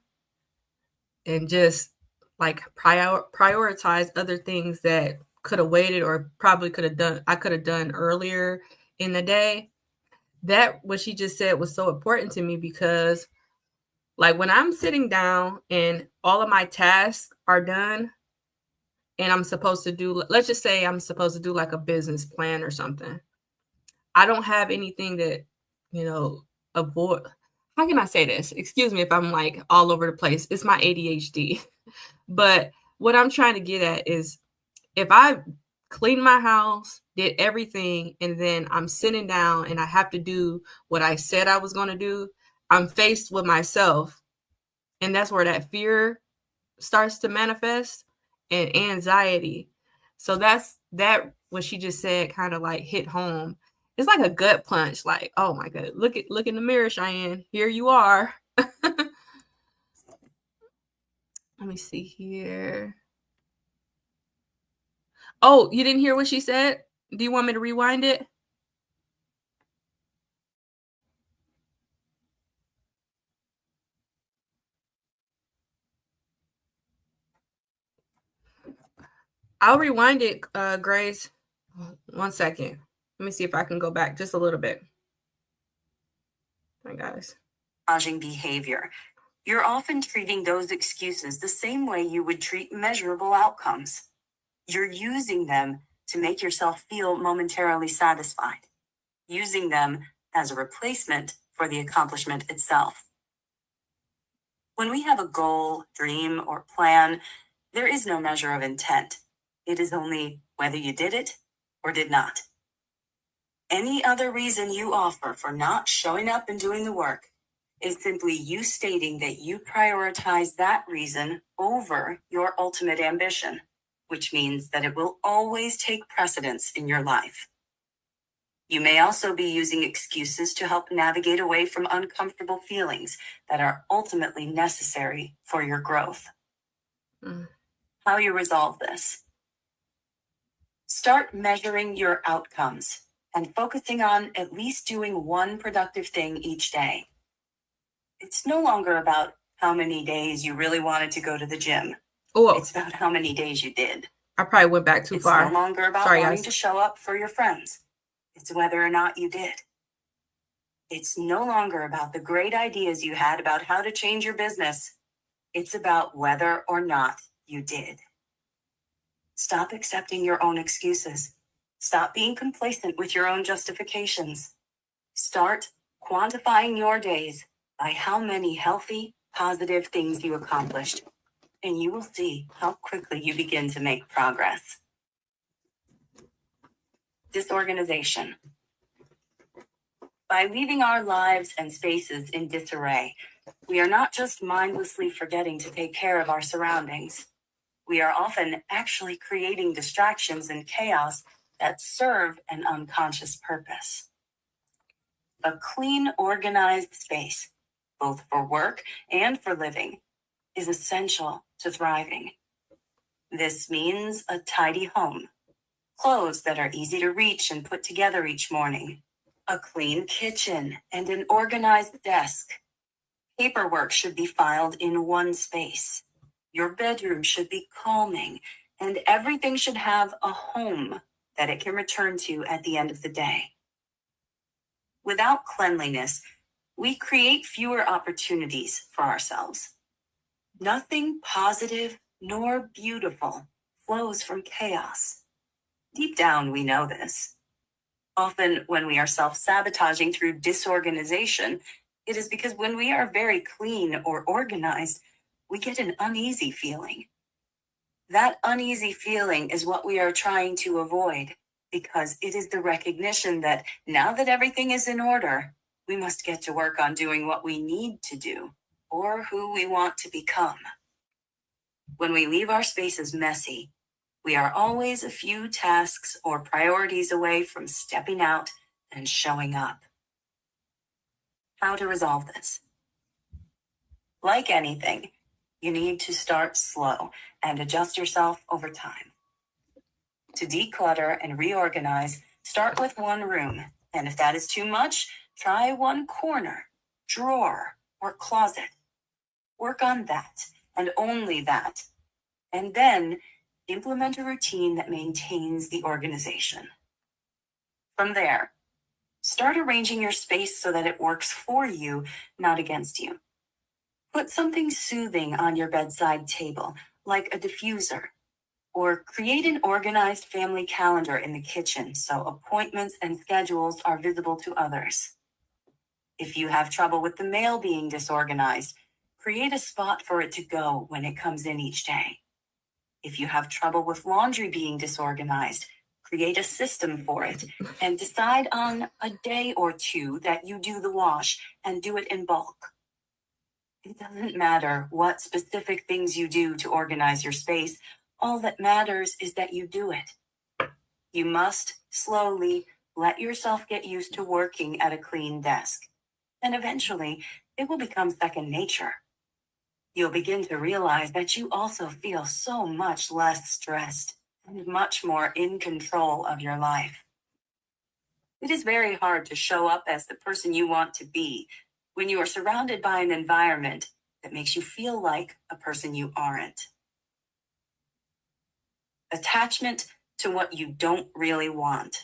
and just like prioritize other things that could have waited or probably could have done earlier in the day. That what she just said was so important to me because like when I'm sitting down and all of my tasks are done and I'm supposed to do, let's just say I'm supposed to do like a business plan or something. I don't have anything that, avoid. How can I say this? Excuse me if I'm like all over the place. It's my ADHD. But what I'm trying to get at is if I clean my house, did everything, and then I'm sitting down and I have to do what I said I was going to do, I'm faced with myself. And that's where that fear starts to manifest and anxiety. So that what she just said kind of like hit home. It's like a gut punch, like, oh my god, look in the mirror, Cheyenne. Here you are. Let me see here. Oh, you didn't hear what she said? Do you want me to rewind it? I'll rewind it, Grace. 1 second. Let me see if I can go back just a little bit. Hi, guys. Behavior. You're often treating those excuses the same way you would treat measurable outcomes. You're using them to make yourself feel momentarily satisfied, using them as a replacement for the accomplishment itself. When we have a goal, dream, or plan, there is no measure of intent. It is only whether you did it or did not. Any other reason you offer for not showing up and doing the work is simply you stating that you prioritize that reason over your ultimate ambition, which means that it will always take precedence in your life. You may also be using excuses to help navigate away from uncomfortable feelings that are ultimately necessary for your growth. How you resolve this? Start measuring your outcomes and focusing on at least doing one productive thing each day. It's no longer about how many days you really wanted to go to the gym. Oh, It's about how many days you did. I probably went back too far. It's no longer about wanting to show up for your friends. It's whether or not you did. It's no longer about the great ideas you had about how to change your business. It's about whether or not you did. Stop accepting your own excuses. Stop being complacent with your own justifications. Start quantifying your days by how many healthy, positive things you accomplished, and you will see how quickly you begin to make progress. Disorganization. By leaving our lives and spaces in disarray, we are not just mindlessly forgetting to take care of our surroundings. We are often actually creating distractions and chaos that serve an unconscious purpose. A clean, organized space, both for work and for living, is essential to thriving. This means a tidy home, clothes that are easy to reach and put together each morning, a clean kitchen, and an organized desk. Paperwork should be filed in one space. Your bedroom should be calming, and everything should have a home that it can return to at the end of the day. Without cleanliness, we create fewer opportunities for ourselves. Nothing positive nor beautiful flows from chaos. Deep down, we know this. Often, when we are self-sabotaging through disorganization, it is because when we are very clean or organized, we get an uneasy feeling. That uneasy feeling is what we are trying to avoid, because it is the recognition that now that everything is in order, we must get to work on doing what we need to do or who we want to become. When we leave our spaces messy, we are always a few tasks or priorities away from stepping out and showing up. How to resolve this? Like anything, you need to start slow and adjust yourself over time. To declutter and reorganize, start with one room, and if that is too much, try one corner, drawer, or closet. Work on that, and only that, and then implement a routine that maintains the organization. From there, start arranging your space so that it works for you, not against you. Put something soothing on your bedside table, like a diffuser, or create an organized family calendar in the kitchen so appointments and schedules are visible to others. If you have trouble with the mail being disorganized, create a spot for it to go when it comes in each day. If you have trouble with laundry being disorganized, create a system for it and decide on a day or two that you do the wash and do it in bulk. It doesn't matter what specific things you do to organize your space. All that matters is that you do it. You must slowly let yourself get used to working at a clean desk, and eventually it will become second nature. You'll begin to realize that you also feel so much less stressed and much more in control of your life. It is very hard to show up as the person you want to be when you are surrounded by an environment that makes you feel like a person you aren't. Attachment to what you don't really want.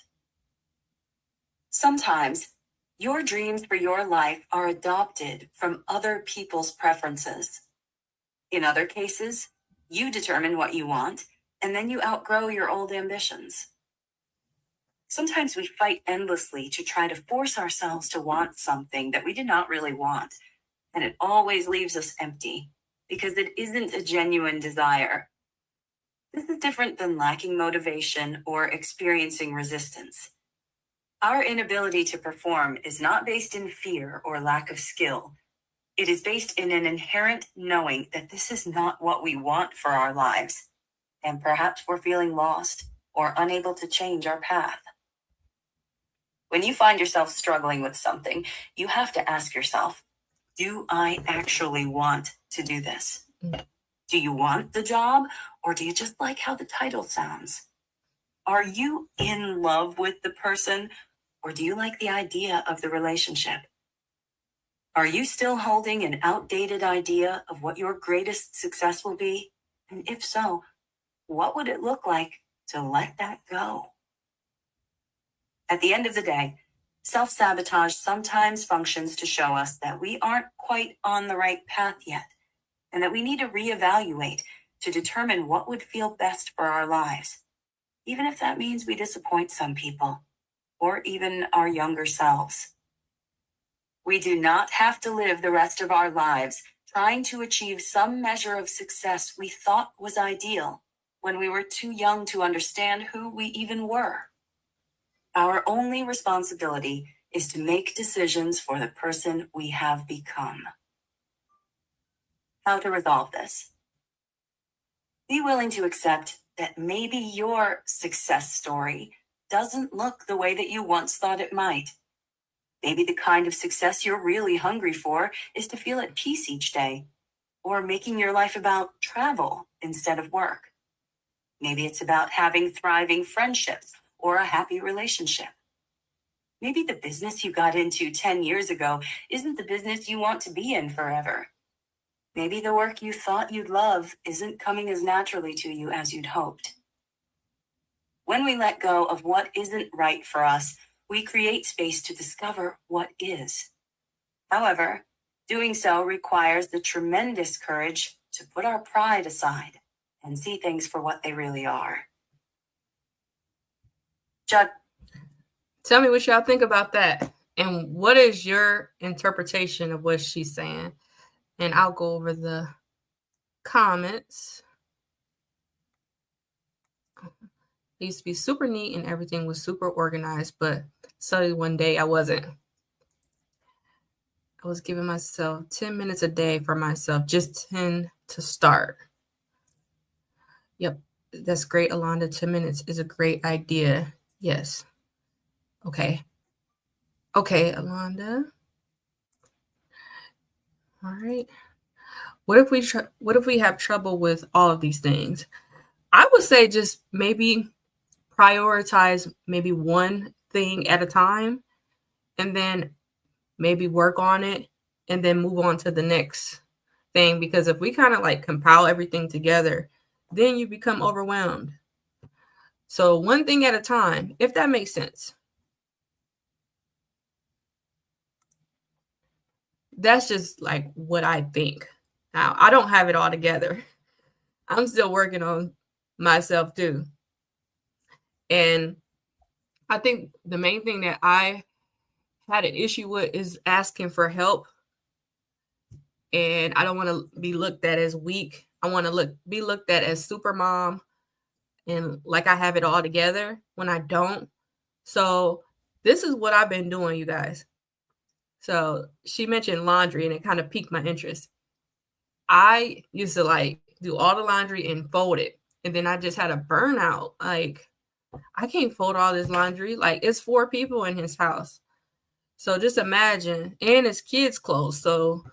Sometimes, your dreams for your life are adopted from other people's preferences. In other cases, you determine what you want, and then you outgrow your old ambitions. Sometimes we fight endlessly to try to force ourselves to want something that we did not really want, and it always leaves us empty because it isn't a genuine desire. This is different than lacking motivation or experiencing resistance. Our inability to perform is not based in fear or lack of skill. It is based in an inherent knowing that this is not what we want for our lives, and perhaps we're feeling lost or unable to change our path. When you find yourself struggling with something, you have to ask yourself, do I actually want to do this? Do you want the job, or do you just like how the title sounds? Are you in love with the person, or do you like the idea of the relationship? Are you still holding an outdated idea of what your greatest success will be? And if so, what would it look like to let that go? At the end of the day, self-sabotage sometimes functions to show us that we aren't quite on the right path yet, and that we need to reevaluate to determine what would feel best for our lives, even if that means we disappoint some people, or even our younger selves. We do not have to live the rest of our lives trying to achieve some measure of success we thought was ideal when we were too young to understand who we even were. Our only responsibility is to make decisions for the person we have become. How to resolve this? Be willing to accept that maybe your success story doesn't look the way that you once thought it might. Maybe the kind of success you're really hungry for is to feel at peace each day, or making your life about travel instead of work. Maybe it's about having thriving friendships or a happy relationship. Maybe the business you got into 10 years ago isn't the business you want to be in forever. Maybe the work you thought you'd love isn't coming as naturally to you as you'd hoped. When we let go of what isn't right for us, we create space to discover what is. However, doing so requires the tremendous courage to put our pride aside and see things for what they really are. Judd, Tell me what y'all think about that. And what is your interpretation of what she's saying? And I'll go over the comments. It used to be super neat and everything was super organized, but suddenly one day I wasn't. I was giving myself 10 minutes a day for myself, just 10 to start. Yep, that's great, Alonda. 10 minutes is a great idea. Yes. Okay. Okay, Alonda. All right. What if we have trouble with all of these things? I would say just maybe prioritize maybe one thing at a time and then maybe work on it and then move on to the next thing, because if we kind of like compile everything together, then you become overwhelmed. So one thing at a time, if that makes sense. That's just like what I think. Now, I don't have it all together. I'm still working on myself too. And I think the main thing that I had an issue with is asking for help. And I don't want to be looked at as weak. I want to be looked at as super mom and like I have it all together when I don't. So this is what I've been doing, you guys. So she mentioned laundry and it kind of piqued my interest. I used to like do all the laundry and fold it. And then I just had a burnout. Like, I can't fold all this laundry. Like, it's 4 people in his house. So just imagine, and it's kids' clothes. So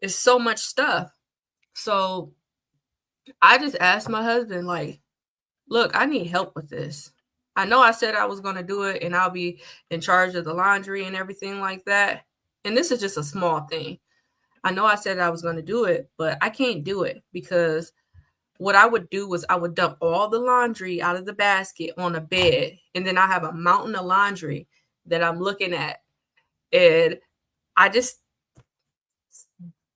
it's so much stuff. So I just asked my husband, like, look, I need help with this. I know I said I was going to do it and I'll be in charge of the laundry and everything like that. And this is just a small thing. I know I said I was going to do it, but I can't do it because what I would do was I would dump all the laundry out of the basket on a bed. And then I have a mountain of laundry that I'm looking at. And I just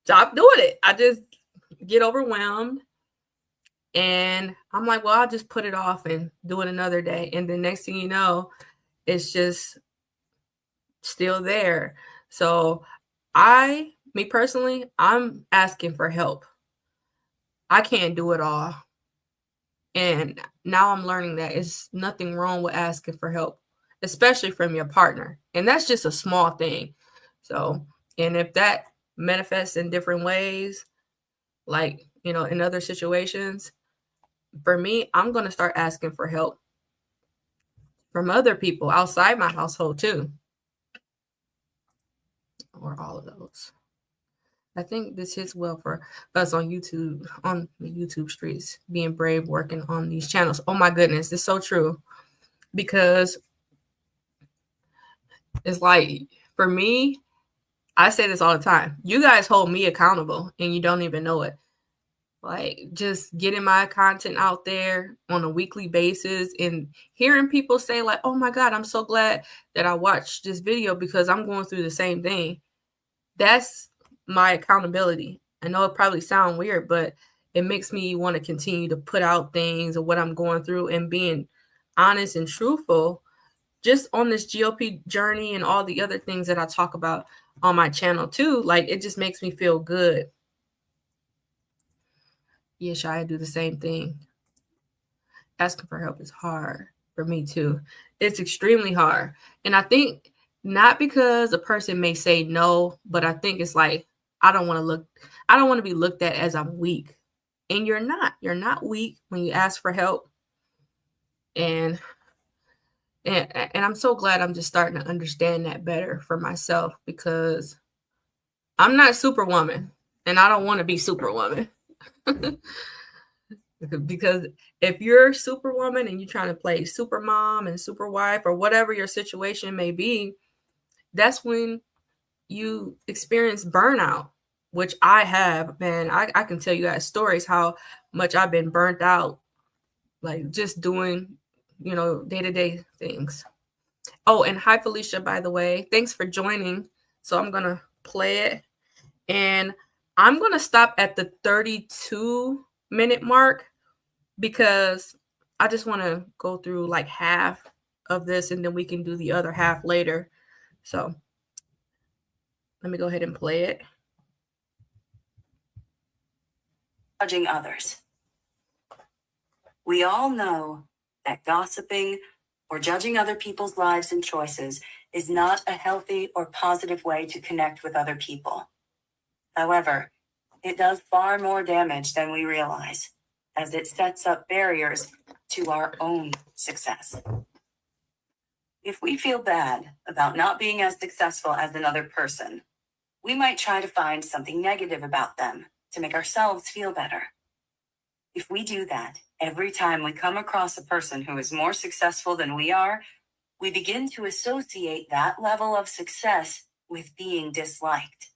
stop doing it. I just get overwhelmed. And I'm like, well, I'll just put it off and do it another day. And the next thing you know, it's just still there. So me personally, I'm asking for help. I can't do it all. And now I'm learning that it's nothing wrong with asking for help, especially from your partner. And that's just a small thing. So, and if that manifests in different ways, like, in other situations, for me, I'm going to start asking for help from other people outside my household too. Or all of those. I think this hits well for us on YouTube, on the YouTube streets, being brave, working on these channels. Oh my goodness, it's so true. Because it's like, for me, I say this all the time. You guys hold me accountable and you don't even know it. Like, just getting my content out there on a weekly basis and hearing people say like, oh my God, I'm so glad that I watched this video because I'm going through the same thing. That's my accountability. I know it probably sounds weird, but it makes me want to continue to put out things of what I'm going through and being honest and truthful just on this GOP journey and all the other things that I talk about on my channel too. Like, it just makes me feel good. Yes, I do the same thing. Asking for help is hard for me too. It's extremely hard. And I think not because a person may say no, but I think it's like, I don't want to be looked at as I'm weak. And you're not weak when you ask for help. And And I'm so glad I'm just starting to understand that better for myself, because I'm not Superwoman and I don't want to be Superwoman. Because if you're Superwoman and you're trying to play super mom and super wife or whatever your situation may be, that's when you experience burnout, which I have. Man, I can tell you guys stories how much I've been burnt out, like just doing, day-to-day things. Oh, and hi, Felicia, by the way. Thanks for joining. So I'm going to play it. And I'm going to stop at the 32-minute mark because I just want to go through like half of this and then we can do the other half later. So let me go ahead and play it. Judging others. We all know that gossiping or judging other people's lives and choices is not a healthy or positive way to connect with other people. However, it does far more damage than we realize, as it sets up barriers to our own success. If we feel bad about not being as successful as another person, we might try to find something negative about them to make ourselves feel better. If we do that every time we come across a person who is more successful than we are, we begin to associate that level of success with being disliked.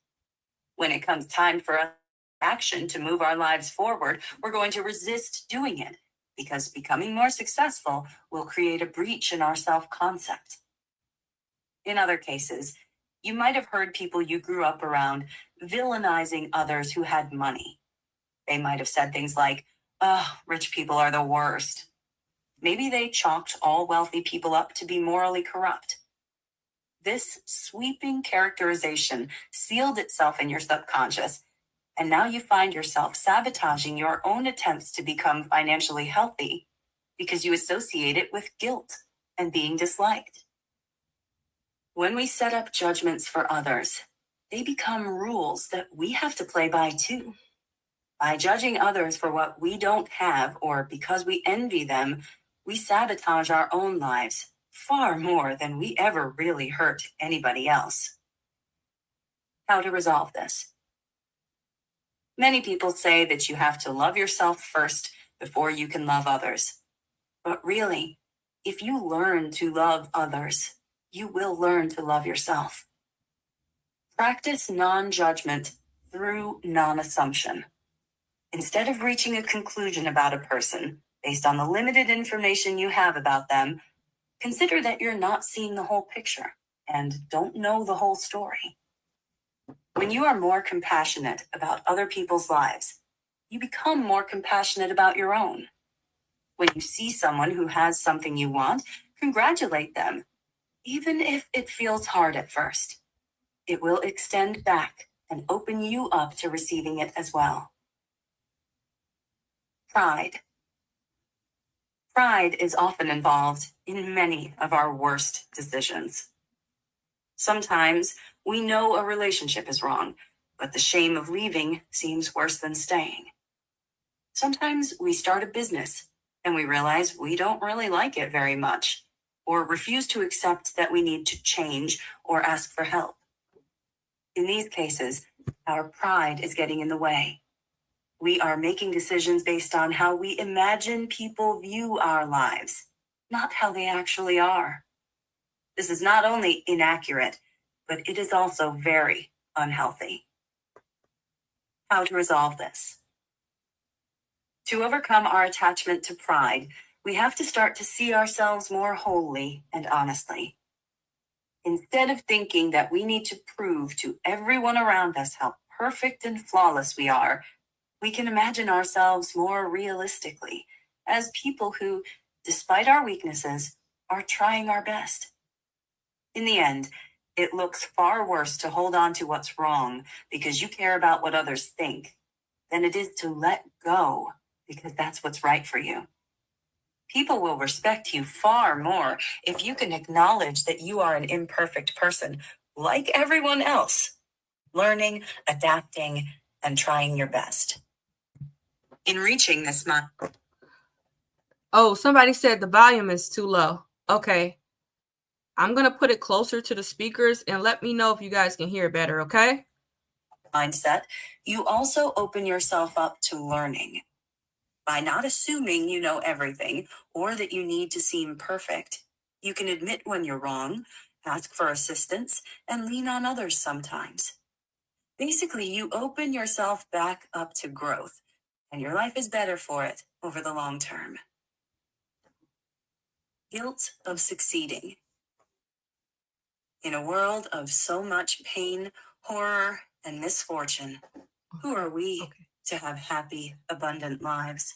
When it comes time for action to move our lives forward, we're going to resist doing it because becoming more successful will create a breach in our self-concept. In other cases, you might have heard people you grew up around villainizing others who had money. They might have said things like, "Oh, rich people are the worst." Maybe they chalked all wealthy people up to be morally corrupt. This sweeping characterization sealed itself in your subconscious, and now you find yourself sabotaging your own attempts to become financially healthy because you associate it with guilt and being disliked. When we set up judgments for others, they become rules that we have to play by too. By judging others for what we don't have or because we envy them, we sabotage our own lives far more than we ever really hurt anybody else. How to resolve this? Many people say that you have to love yourself first before you can love others. But really, if you learn to love others, you will learn to love yourself. Practice non-judgment through non-assumption. Instead of reaching a conclusion about a person based on the limited information you have about them, consider that you're not seeing the whole picture and don't know the whole story. When you are more compassionate about other people's lives, you become more compassionate about your own. When you see someone who has something you want, congratulate them, even if it feels hard at first. It will extend back and open you up to receiving it as well. Pride. Pride is often involved in many of our worst decisions. Sometimes we know a relationship is wrong, but the shame of leaving seems worse than staying. Sometimes we start a business and we realize we don't really like it very much, or refuse to accept that we need to change or ask for help. In these cases, our pride is getting in the way. We are making decisions based on how we imagine people view our lives, not how they actually are. This is not only inaccurate, but it is also very unhealthy. How to resolve this? To overcome our attachment to pride, we have to start to see ourselves more wholly and honestly. Instead of thinking that we need to prove to everyone around us how perfect and flawless we are, we can imagine ourselves more realistically as people who, despite our weaknesses, are trying our best. In the end, it looks far worse to hold on to what's wrong because you care about what others think than it is to let go because that's what's right for you. People will respect you far more if you can acknowledge that you are an imperfect person, like everyone else, learning, adapting, and trying your best. In reaching this Oh, somebody said the volume is too low. Okay. I'm going to put it closer to the speakers and let me know if you guys can hear better, okay? Mindset, you also open yourself up to learning. By not assuming you know everything or that you need to seem perfect, you can admit when you're wrong, ask for assistance, and lean on others sometimes. Basically, you open yourself back up to growth, and your life is better for it over the long term. Guilt of succeeding. In a world of so much pain, horror, and misfortune, who are we to have happy, abundant lives?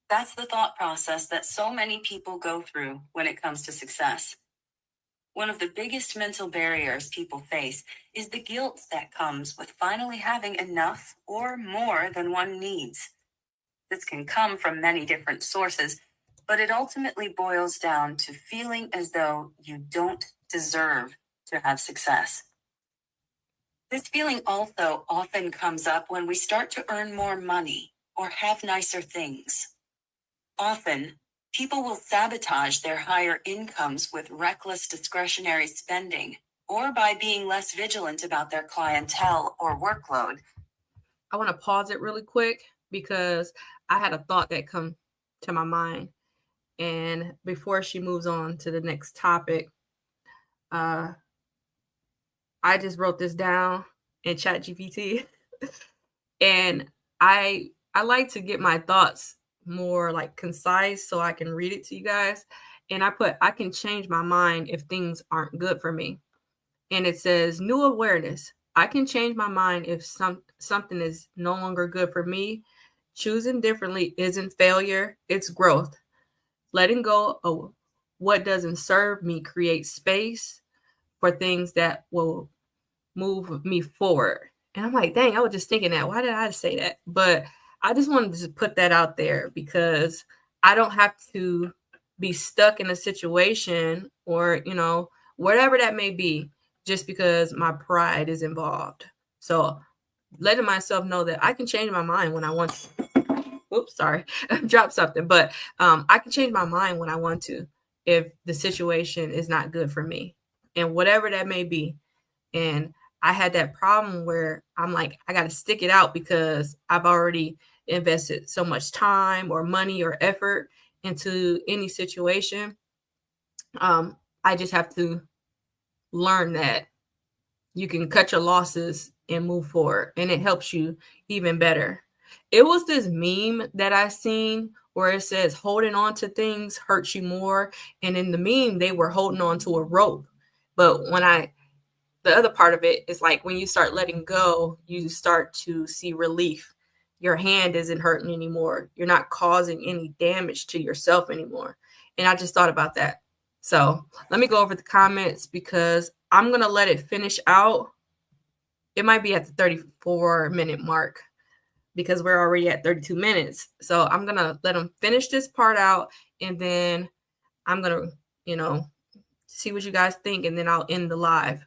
That's the thought process that so many people go through when it comes to success. One of the biggest mental barriers people face is the guilt that comes with finally having enough or more than one needs. This can come from many different sources, but it ultimately boils down to feeling as though you don't deserve to have success. This feeling also often comes up when we start to earn more money or have nicer things. Often, people will sabotage their higher incomes with reckless discretionary spending or by being less vigilant about their clientele or workload. I want to pause it really quick because I had a thought that come to my mind. And before she moves on to the next topic, I just wrote this down in ChatGPT. And I like to get my thoughts more like concise so I can read it to you guys. And I put I can change my mind if things aren't good for me. And it says new awareness. I can change my mind if something is no longer good for me. Choosing differently isn't failure, it's growth. Letting go of what doesn't serve me creates space for things that will move me forward. And I'm like, dang, I was just thinking that. Why did I say that? But I just wanted to put that out there because I don't have to be stuck in a situation or, whatever that may be, just because my pride is involved. So letting myself know that I can change my mind when I want to. Oops, sorry, drop something. But I can change my mind when I want to if the situation is not good for me and whatever that may be. And I had that problem where I'm like, I got to stick it out because I've already invested so much time or money or effort into any situation. I just have to learn that you can cut your losses and move forward, and it helps you even better. It was this meme that I seen where it says holding on to things hurts you more. And in the meme, they were holding on to a rope. But the other part of it is like when you start letting go, you start to see relief. Your hand isn't hurting anymore. You're not causing any damage to yourself anymore. And I just thought about that. So let me go over the comments because I'm going to let it finish out. It might be at the 34-minute mark because we're already at 32 minutes. So I'm going to let them finish this part out and then I'm going to, see what you guys think and then I'll end the live.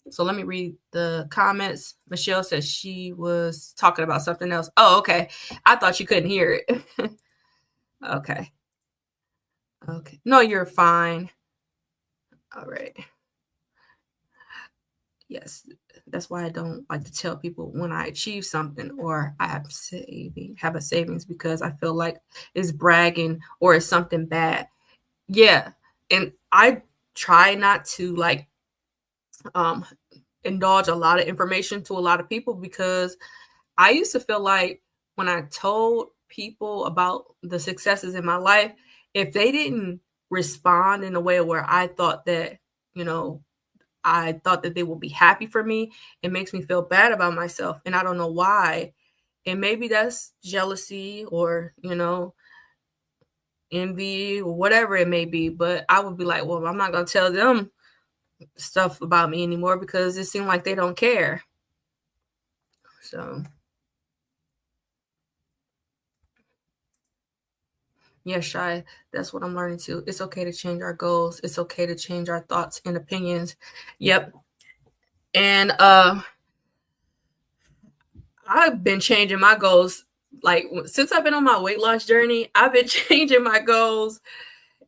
So let me read the comments. Michelle says she was talking about something else. Oh, okay. I thought you couldn't hear it. Okay. No, you're fine. All right. Yes, that's why I don't like to tell people when I achieve something or I have a savings because I feel like it's bragging or it's something bad. Yeah, and I try not to indulge a lot of information to a lot of people because I used to feel like when I told people about the successes in my life, if they didn't respond in a way where I thought that, I thought that they would be happy for me, it makes me feel bad about myself. And I don't know why. And maybe that's jealousy or, envy or whatever it may be. But I would be like, well, I'm not going to tell them stuff about me anymore because it seemed like they don't care. So. Yeah, Shy, that's what I'm learning too. It's okay to change our goals. It's okay to change our thoughts and opinions. Yep. And I've been changing my goals. Like since I've been on my weight loss journey, I've been changing my goals.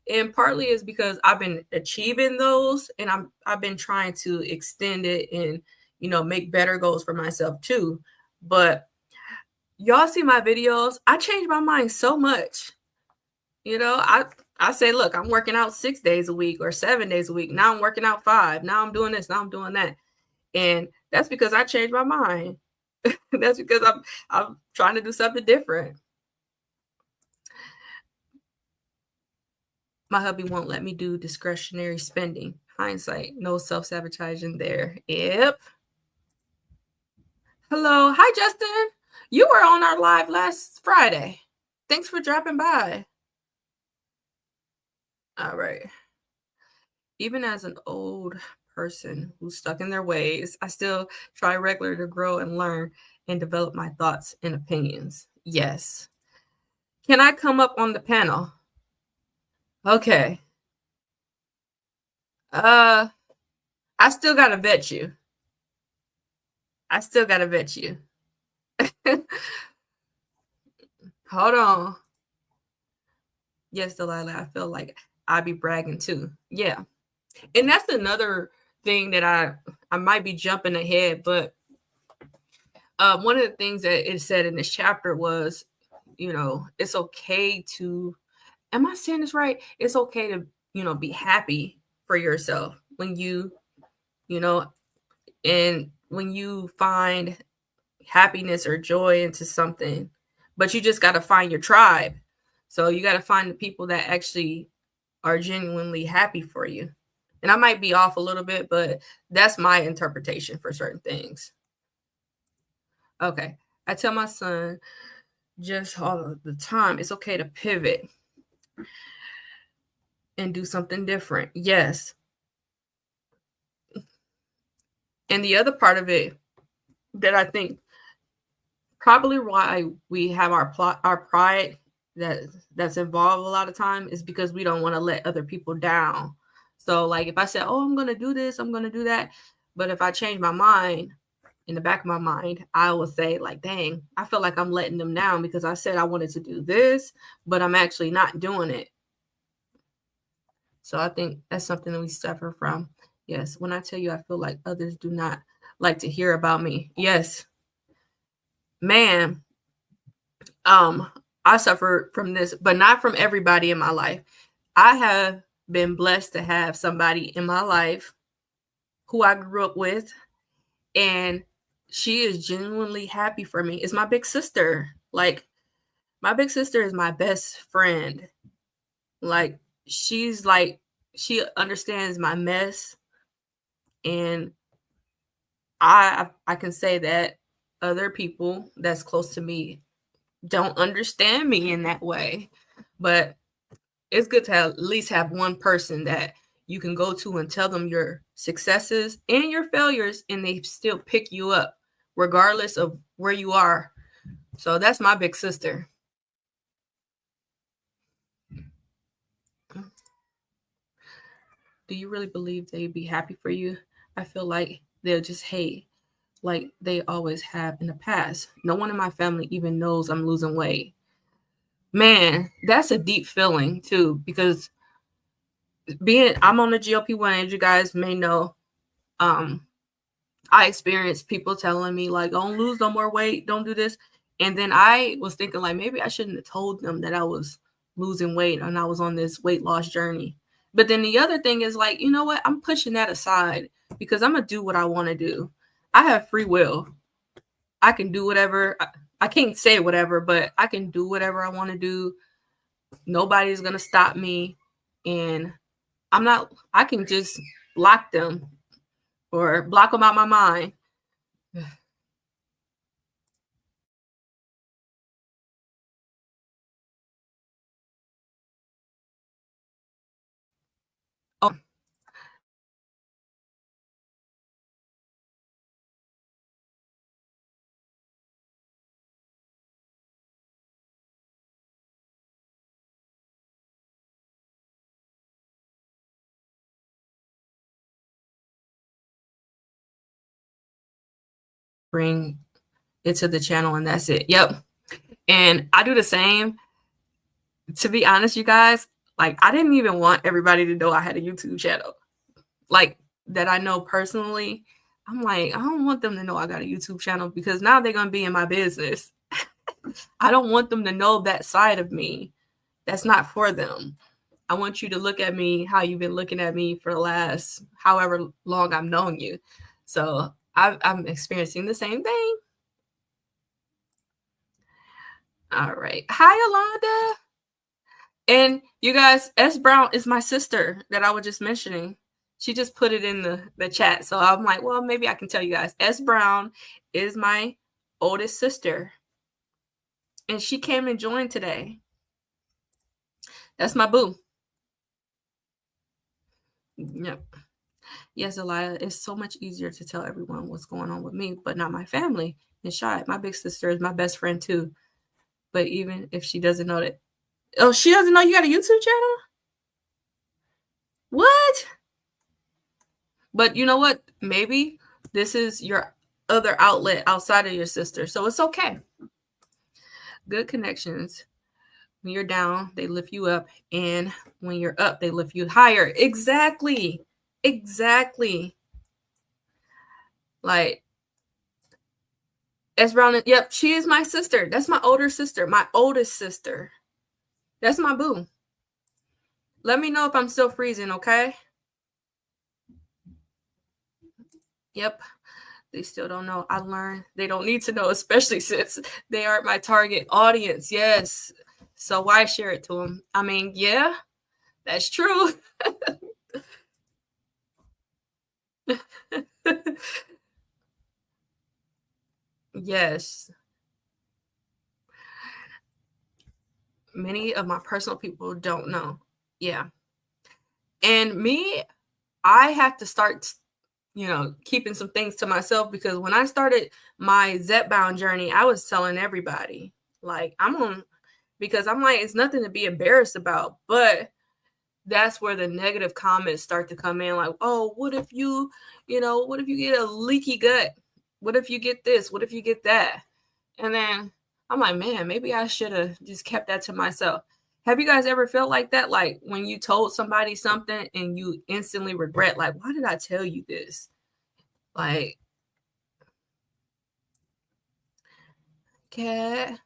And partly is because I've been achieving those, and I've been trying to extend it and, make better goals for myself too. But y'all see my videos, I change my mind so much. I say, look, I'm working out 6 days a week or 7 days a week. Now I'm working out 5. Now I'm doing this, now I'm doing that. And that's because I changed my mind. That's because I'm trying to do something different. My hubby won't let me do discretionary spending. Hindsight, no self-sabotaging there. Yep. Hello. Hi, Justin. You were on our live last Friday. Thanks for dropping by. All right. Even as an old person who's stuck in their ways, I still try regularly to grow and learn and develop my thoughts and opinions. Yes. Can I come up on the panel? Okay. I still gotta vet you. Hold on. Yes, Delilah, I feel like I be bragging too. Yeah. And that's another thing that I might be jumping ahead, but one of the things that it said in this chapter was, it's okay to, am I saying this right? It's okay to, be happy for yourself when and when you find happiness or joy into something, but you just got to find your tribe. So you got to find the people that actually are genuinely happy for you. And I might be off a little bit, but that's my interpretation for certain things. Okay. I tell my son just all the time, it's okay to pivot and do something different. Yes. And the other part of it that I think probably why we have our pride that's involved a lot of time is because we don't want to let other people down. So like if I said, oh, I'm going to do this, I'm going to do that, but if I change my mind, in the back of my mind, I will say like, dang, I feel like I'm letting them down because I said I wanted to do this, but I'm actually not doing it. So I think that's something that we suffer from. Yes. When I tell you, I feel like others do not like to hear about me. Yes. Man, I suffer from this, but not from everybody in my life. I have been blessed to have somebody in my life who I grew up with, and she is genuinely happy for me. It's my big sister. Like, my big sister is my best friend. Like, she understands my mess, and I can say that other people that's close to me don't understand me in that way. But it's good to at least have one person that you can go to and tell them your successes and your failures, and they still pick you up regardless of where you are. So that's my big sister. Do you really believe they'd be happy for you? I feel like they'll just hate like they always have in the past. No one in my family even knows I'm losing weight. Man, that's a deep feeling too, because I'm on the GLP-1, as you guys may know, I experienced people telling me like, don't lose no more weight, don't do this. And then I was thinking like, maybe I shouldn't have told them that I was losing weight and I was on this weight loss journey. But then the other thing is like, you know what? I'm pushing that aside because I'm going to do what I want to do. I have free will. I can do whatever. I can't say whatever, but I can do whatever I want to do. Nobody's going to stop me. And I can just block them or block them out my mind. Oh, bring it to the channel and that's it. Yep. And I do the same. To be honest, you guys, Like, I didn't even want everybody to know I had a YouTube channel. Like, that I know personally. I'm like, I don't want them to know I got a YouTube channel because now they're going to be in my business. I don't want them to know that side of me. That's not for them. I want you to look at me how you've been looking at me for the last however long I've known you. So I'm experiencing the same thing. All right. Hi, Alonda. And you guys, S. Brown is my sister that I was just mentioning. She just put it in the chat. So I'm like, well, maybe I can tell you guys. S. Brown is my oldest sister. And she came and joined today. That's my boo. Yep. Yes, Delilah, it's so much easier to tell everyone what's going on with me, but not my family. And Shy, my big sister, is my best friend too. But even if she doesn't know that, oh, she doesn't know you got a YouTube channel? What? But you know what? Maybe this is your other outlet outside of your sister. So it's okay. Good connections. When you're down, they lift you up. And when you're up, they lift you higher. Exactly. Exactly. Like, S. Brown, yep, she is my sister. That's my older sister, my oldest sister. That's my boo. Let me know if I'm still freezing, okay? Yep. They still don't know. I learned they don't need to know, especially since they aren't my target audience. Yes. So why share it to them? I mean, yeah, that's true. Yes. Many of my personal people don't know. Yeah. And me, I have to start, keeping some things to myself because when I started my Zepbound journey, I was telling everybody, like, because I'm like, it's nothing to be embarrassed about. But that's where the negative comments start to come in, like, oh, what if you get a leaky gut? What if you get this? What if you get that? And then I'm like, man, maybe I should have just kept that to myself. Have you guys ever felt like that? Like when you told somebody something and you instantly regret, like, why did I tell you this? Like, Cat.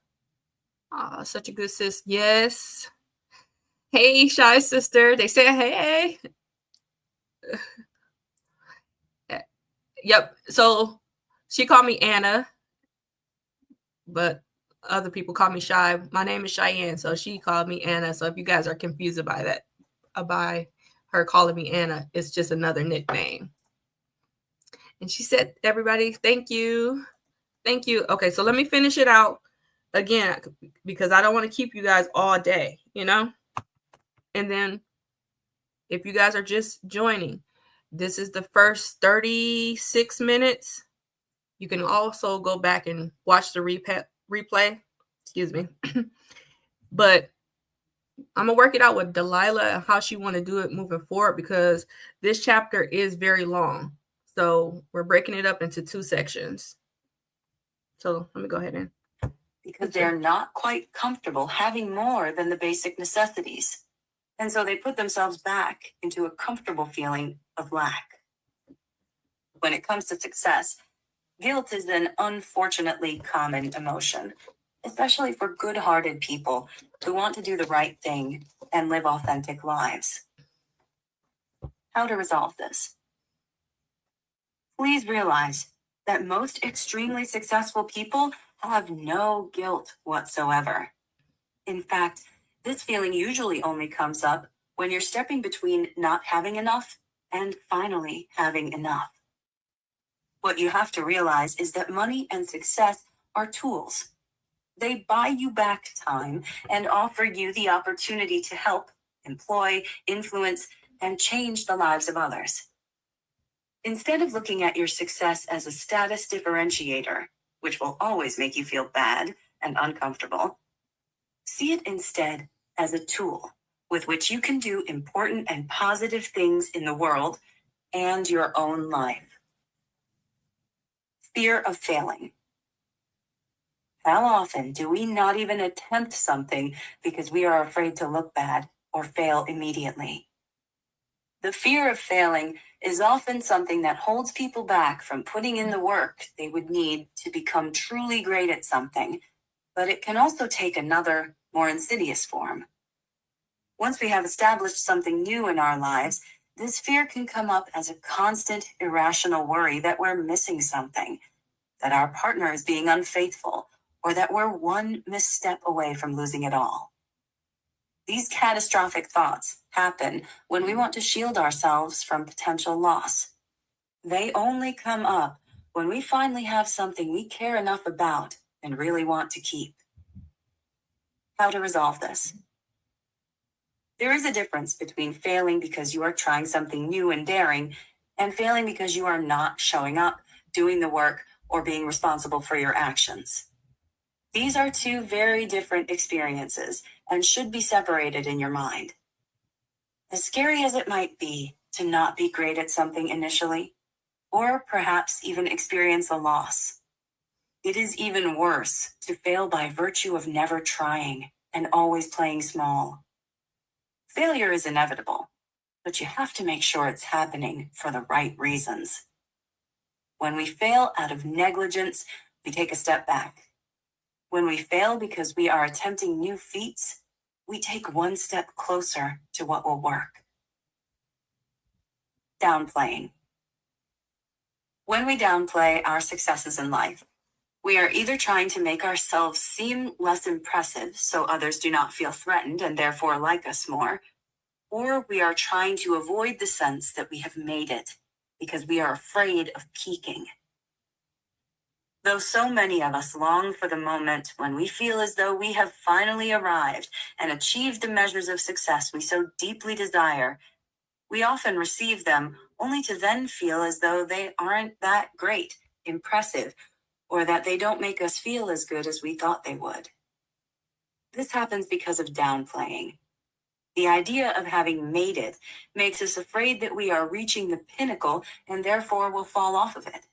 Oh, such a good sis. Yes. Hey, shy sister. They say hey. Yep. So she called me Anna, but other people call me Shy. My name is Cheyenne, so she called me Anna. So if you guys are confused by that, by her calling me Anna, it's just another nickname. And she said, everybody, thank you. Thank you. Okay, so let me finish it out again because I don't want to keep you guys all day, And then if you guys are just joining, this is the first 36 minutes. You can also go back and watch the replay. Excuse me. But I'm going to work it out with Delilah and how she want to do it moving forward because this chapter is very long. So we're breaking it up into 2 sections. So let me go ahead and. Because they're not quite comfortable having more than the basic necessities. And so they put themselves back into a comfortable feeling of lack. When it comes to success, guilt is an unfortunately common emotion, especially for good-hearted people who want to do the right thing and live authentic lives. How to resolve this? Please realize that most extremely successful people have no guilt whatsoever. In fact, this feeling usually only comes up when you're stepping between not having enough and finally having enough. What you have to realize is that money and success are tools. They buy you back time and offer you the opportunity to help, employ, influence, and change the lives of others. Instead of looking at your success as a status differentiator, which will always make you feel bad and uncomfortable, see it instead as a tool with which you can do important and positive things in the world and your own life. Fear of failing. How often do we not even attempt something because we are afraid to look bad or fail immediately. The fear of failing is often something that holds people back from putting in the work they would need to become truly great at something, but it can also take another, more insidious form. Once we have established something new in our lives, this fear can come up as a constant, irrational worry that we're missing something, that our partner is being unfaithful, or that we're one misstep away from losing it all. These catastrophic thoughts happen when we want to shield ourselves from potential loss. They only come up when we finally have something we care enough about and really want to keep. How to resolve this? There is a difference between failing because you are trying something new and daring, and failing because you are not showing up, doing the work, or being responsible for your actions. These are two very different experiences and should be separated in your mind. As scary as it might be to not be great at something initially, or perhaps even experience a loss, it is even worse to fail by virtue of never trying and always playing small. Failure is inevitable, but you have to make sure it's happening for the right reasons. When we fail out of negligence, we take a step back. When we fail because we are attempting new feats, we take one step closer to what will work. Downplaying. When we downplay our successes in life, we are either trying to make ourselves seem less impressive so others do not feel threatened and therefore like us more, or we are trying to avoid the sense that we have made it because we are afraid of peaking. Though so many of us long for the moment when we feel as though we have finally arrived and achieved the measures of success we so deeply desire, we often receive them only to then feel as though they aren't that great, impressive, or that they don't make us feel as good as we thought they would. This happens because of downplaying. The idea of having made it makes us afraid that we are reaching the pinnacle and therefore will fall off of it.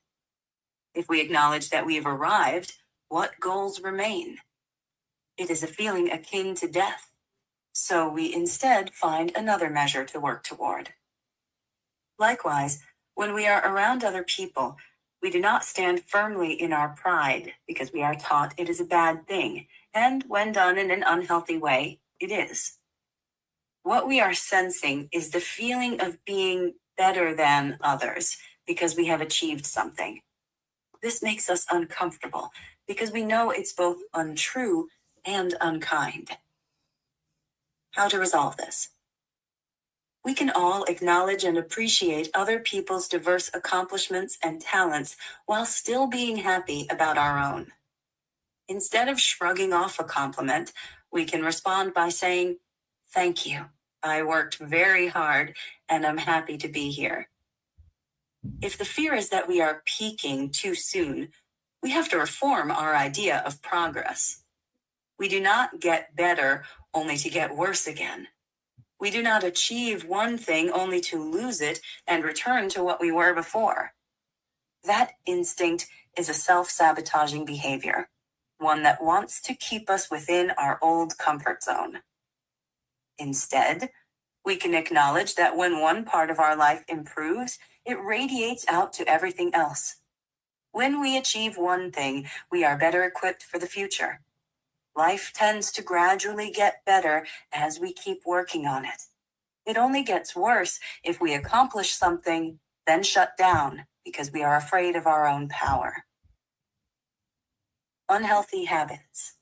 If we acknowledge that we have arrived, what goals remain? It is a feeling akin to death, so we instead find another measure to work toward. Likewise, when we are around other people, we do not stand firmly in our pride because we are taught it is a bad thing, and when done in an unhealthy way, it is. What we are sensing is the feeling of being better than others because we have achieved something. This makes us uncomfortable because we know it's both untrue and unkind. How to resolve this? We can all acknowledge and appreciate other people's diverse accomplishments and talents while still being happy about our own. Instead of shrugging off a compliment, we can respond by saying, "Thank you. I worked very hard and I'm happy to be here." If the fear is that we are peaking too soon, we have to reform our idea of progress. We do not get better only to get worse again. We do not achieve one thing only to lose it and return to what we were before. That instinct is a self-sabotaging behavior, one that wants to keep us within our old comfort zone. Instead, we can acknowledge that when one part of our life improves, it radiates out to everything else. When we achieve one thing, we are better equipped for the future. Life tends to gradually get better as we keep working on it. It only gets worse if we accomplish something, then shut down because we are afraid of our own power. Unhealthy habits.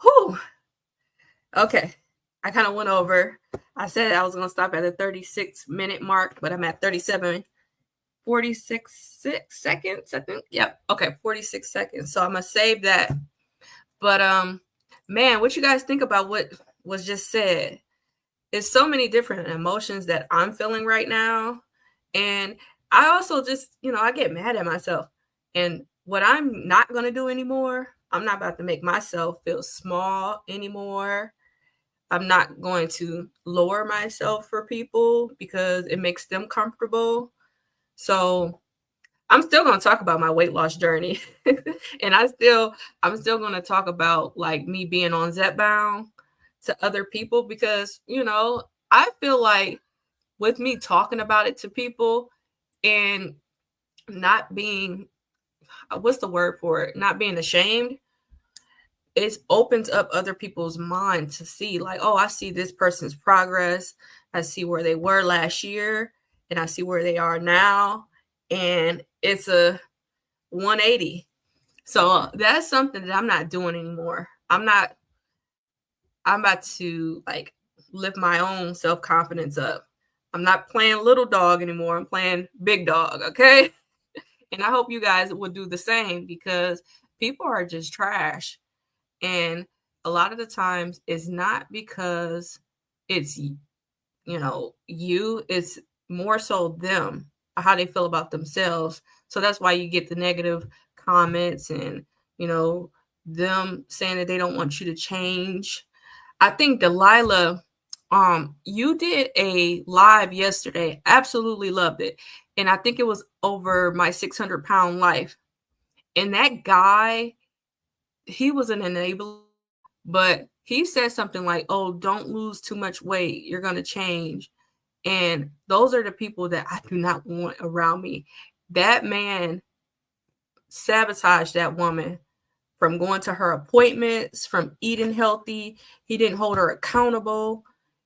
Whew. Okay. I kind of went over. I said I was going to stop at the 36-minute mark, but I'm at 46 seconds, I think. Yep. Okay, 46 seconds. So I'm going to save that. But man, what you guys think about what was just said? There's so many different emotions that I'm feeling right now. And I also just, I get mad at myself. And what I'm not going to do anymore, I'm not about to make myself feel small anymore. I'm not going to lower myself for people because it makes them comfortable. So I'm still going to talk about my weight loss journey. And I'm still going to talk about like me being on Zepbound to other people because, I feel like with me talking about it to people and not being, what's the word for it? Not being ashamed, it opens up other people's mind to see, like, oh, I see this person's progress. I see where they were last year and I see where they are now. And it's a 180. So that's something that I'm not doing anymore. I'm about to like lift my own self-confidence up. I'm not playing little dog anymore. I'm playing big dog. Okay. And I hope you guys will do the same because people are just trash. And a lot of the times it's not because it's, it's more so them, how they feel about themselves. So that's why you get the negative comments and, them saying that they don't want you to change. I think Delilah, you did a live yesterday. Absolutely loved it. And I think it was over my 600-pound life. And that guy, he was an enabler, but he said something like, oh, don't lose too much weight. You're going to change. And those are the people that I do not want around me. That man sabotaged that woman from going to her appointments, from eating healthy. He didn't hold her accountable.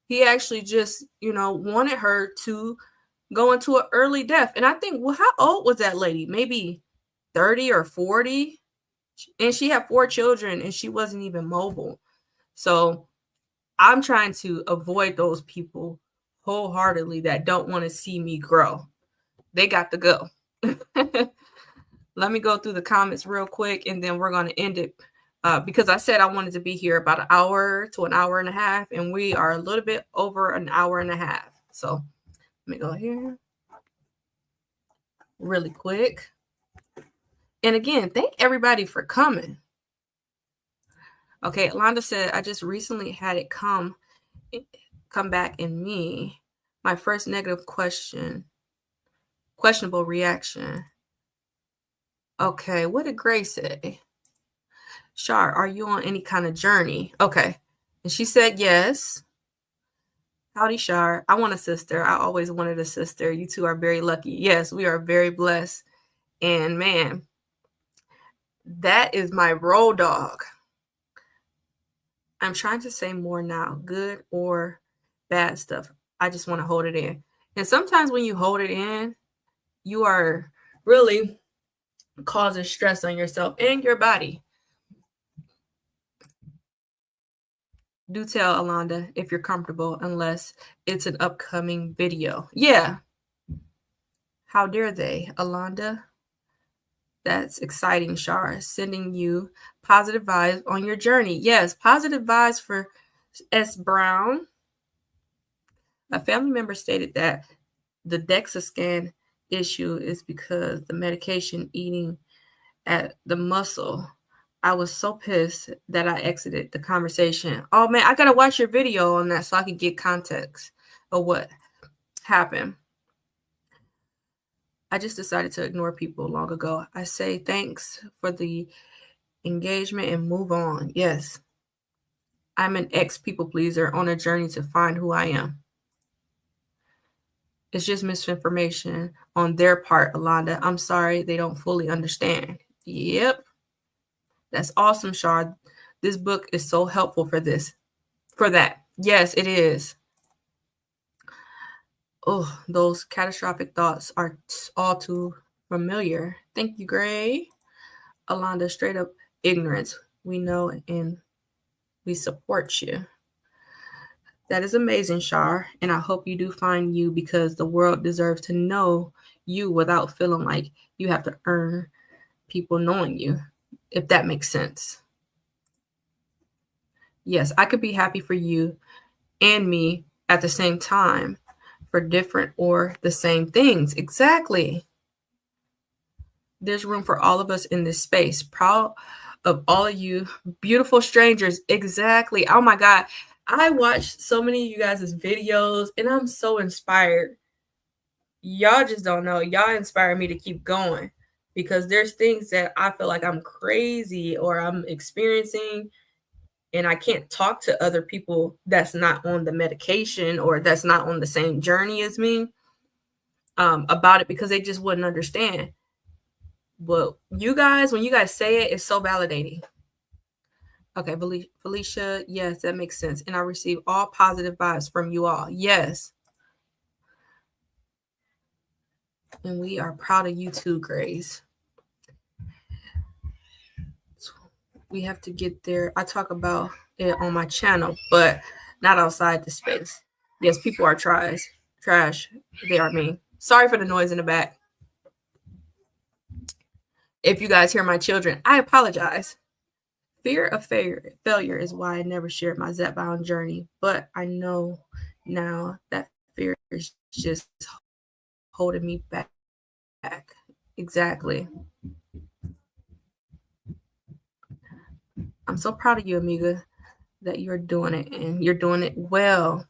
He actually just, wanted her to go into an early death. And I think, well, how old was that lady? Maybe 30 or 40? And she had 4 children and she wasn't even mobile. So I'm trying to avoid those people wholeheartedly that don't want to see me grow. They got to go. Let me go through the comments real quick and then we're going to end it because I said I wanted to be here about an hour to an hour and a half, and we are a little bit over an hour and a half. So let me go here really quick. And again, thank everybody for coming. Okay, Londa said, I just recently had it come back in me. My first negative questionable reaction. Okay, what did Gray say? Shar, are you on any kind of journey? Okay. And she said yes. Howdy, Shar. I want a sister. I always wanted a sister. You two are very lucky. Yes, we are very blessed. And man, that is my road dog. I'm trying to say more now, good or bad stuff. I just want to hold it in. And sometimes when you hold it in, you are really causing stress on yourself and your body. Do tell Alonda if you're comfortable, unless it's an upcoming video. Yeah. How dare they, Alonda? That's exciting, Shar. Sending you positive vibes on your journey. Yes, positive vibes for S. Brown. A family member stated that the DEXA scan issue is because the medication eating at the muscle. I was so pissed that I exited the conversation. Oh man, I gotta watch your video on that so I can get context of what happened. I just decided to ignore people long ago. I say thanks for the engagement and move on. Yes. I'm an ex-people pleaser on a journey to find who I am. It's just misinformation on their part, Alonda. I'm sorry they don't fully understand. Yep. That's awesome, Shard. This book is so helpful for that. Yes, it is. Oh, those catastrophic thoughts are all too familiar. Thank you, Gray. Alonda, straight up ignorance. We know and we support you. That is amazing, Shar. And I hope you do find you because the world deserves to know you without feeling like you have to earn people knowing you, if that makes sense. Yes, I could be happy for you and me at the same time for different or the same things. Exactly. There's room for all of us in this space. Proud of all of you beautiful strangers. Exactly. Oh my God. I watched so many of you guys' videos and I'm so inspired. Y'all just don't know. Y'all inspire me to keep going because there's things that I feel like I'm crazy or I'm experiencing. and I can't talk to other people that's not on the medication or that's not on the same journey as me about it, because they just wouldn't understand. But you guys, when you guys say it, it's so validating. Okay, Felicia, yes, that makes sense. And I receive all positive vibes from you all. Yes. And we are proud of you too, Grace. We have to get there. I talk about it on my channel, but not outside the space. Yes, people are trash. They are mean. Sorry for the noise in the back. If you guys hear my children, I apologize. Fear of failure is why I never shared my Zepbound journey, but I know now that fear is just holding me back. Exactly. I'm so proud of you, amiga, that you're doing it, and you're doing it well.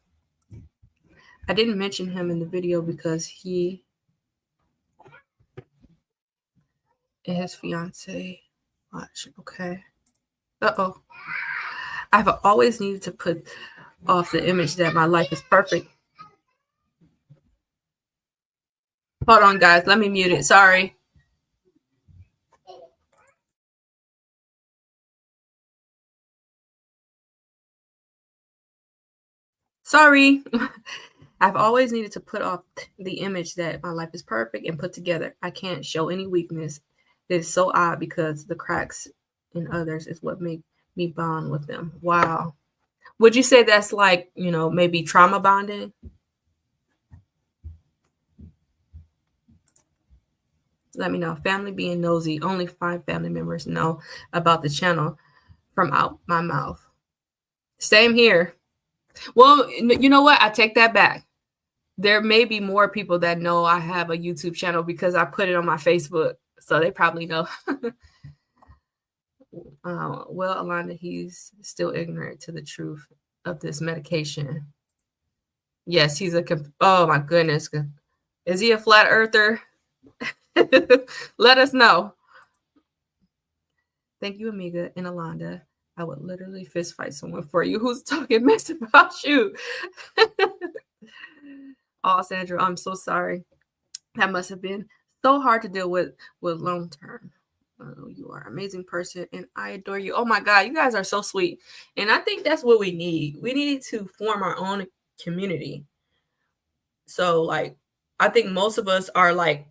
I didn't mention him in the video because he and his fiance watch. Okay. Uh-oh. I've always needed to put off the image that my life is perfect. Hold on, guys. Let me mute it. Sorry. Sorry. I've always needed to put off the image that my life is perfect and put together. I can't show any weakness. It's so odd because the cracks in others is what make me bond with them. Wow. Would you say that's like, maybe trauma bonding? Let me know. Family being nosy. Only 5 family members know about the channel from out my mouth. Same here. Well, you know what? I take that back. There may be more people that know I have a YouTube channel because I put it on my Facebook. So they probably know. Well, Alana, he's still ignorant to the truth of this medication. Yes, he's oh my goodness. Is he a flat earther? Let us know. Thank you, Amiga and Alanda. I would literally fist fight someone for you who's talking mess about you. Oh, Sandra, I'm so sorry. That must have been so hard to deal with long term. Oh, you are an amazing person and I adore you. Oh my God, you guys are so sweet. And I think that's what we need. We need to form our own community. So, like, I think most of us are like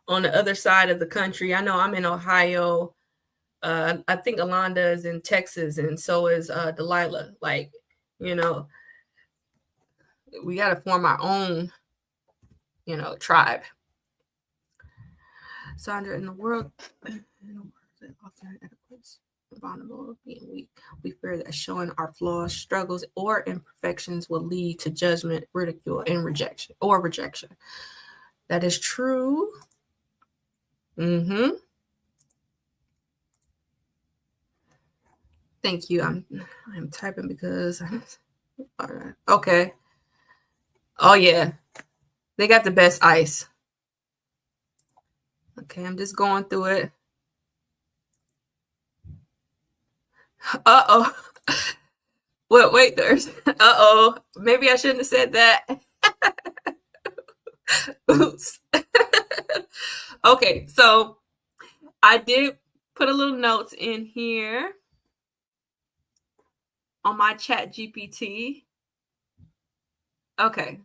on the other side of the country. I know I'm in Ohio. I think Alonda is in Texas, and so is Delilah. Like, we got to form our own, tribe. Sandra, in the world that often at a place vulnerable, being weak, we fear that showing our flaws, struggles, or imperfections will lead to judgment, ridicule, and rejection. That is true. Mm-hmm. Thank you. I'm typing because all right. Okay. Oh yeah. They got the best ice. Okay, I'm just going through it. Uh-oh. Wait, there's uh-oh. Maybe I shouldn't have said that. Oops. Okay, so I did put a little notes in here on my chat GPT. Okay,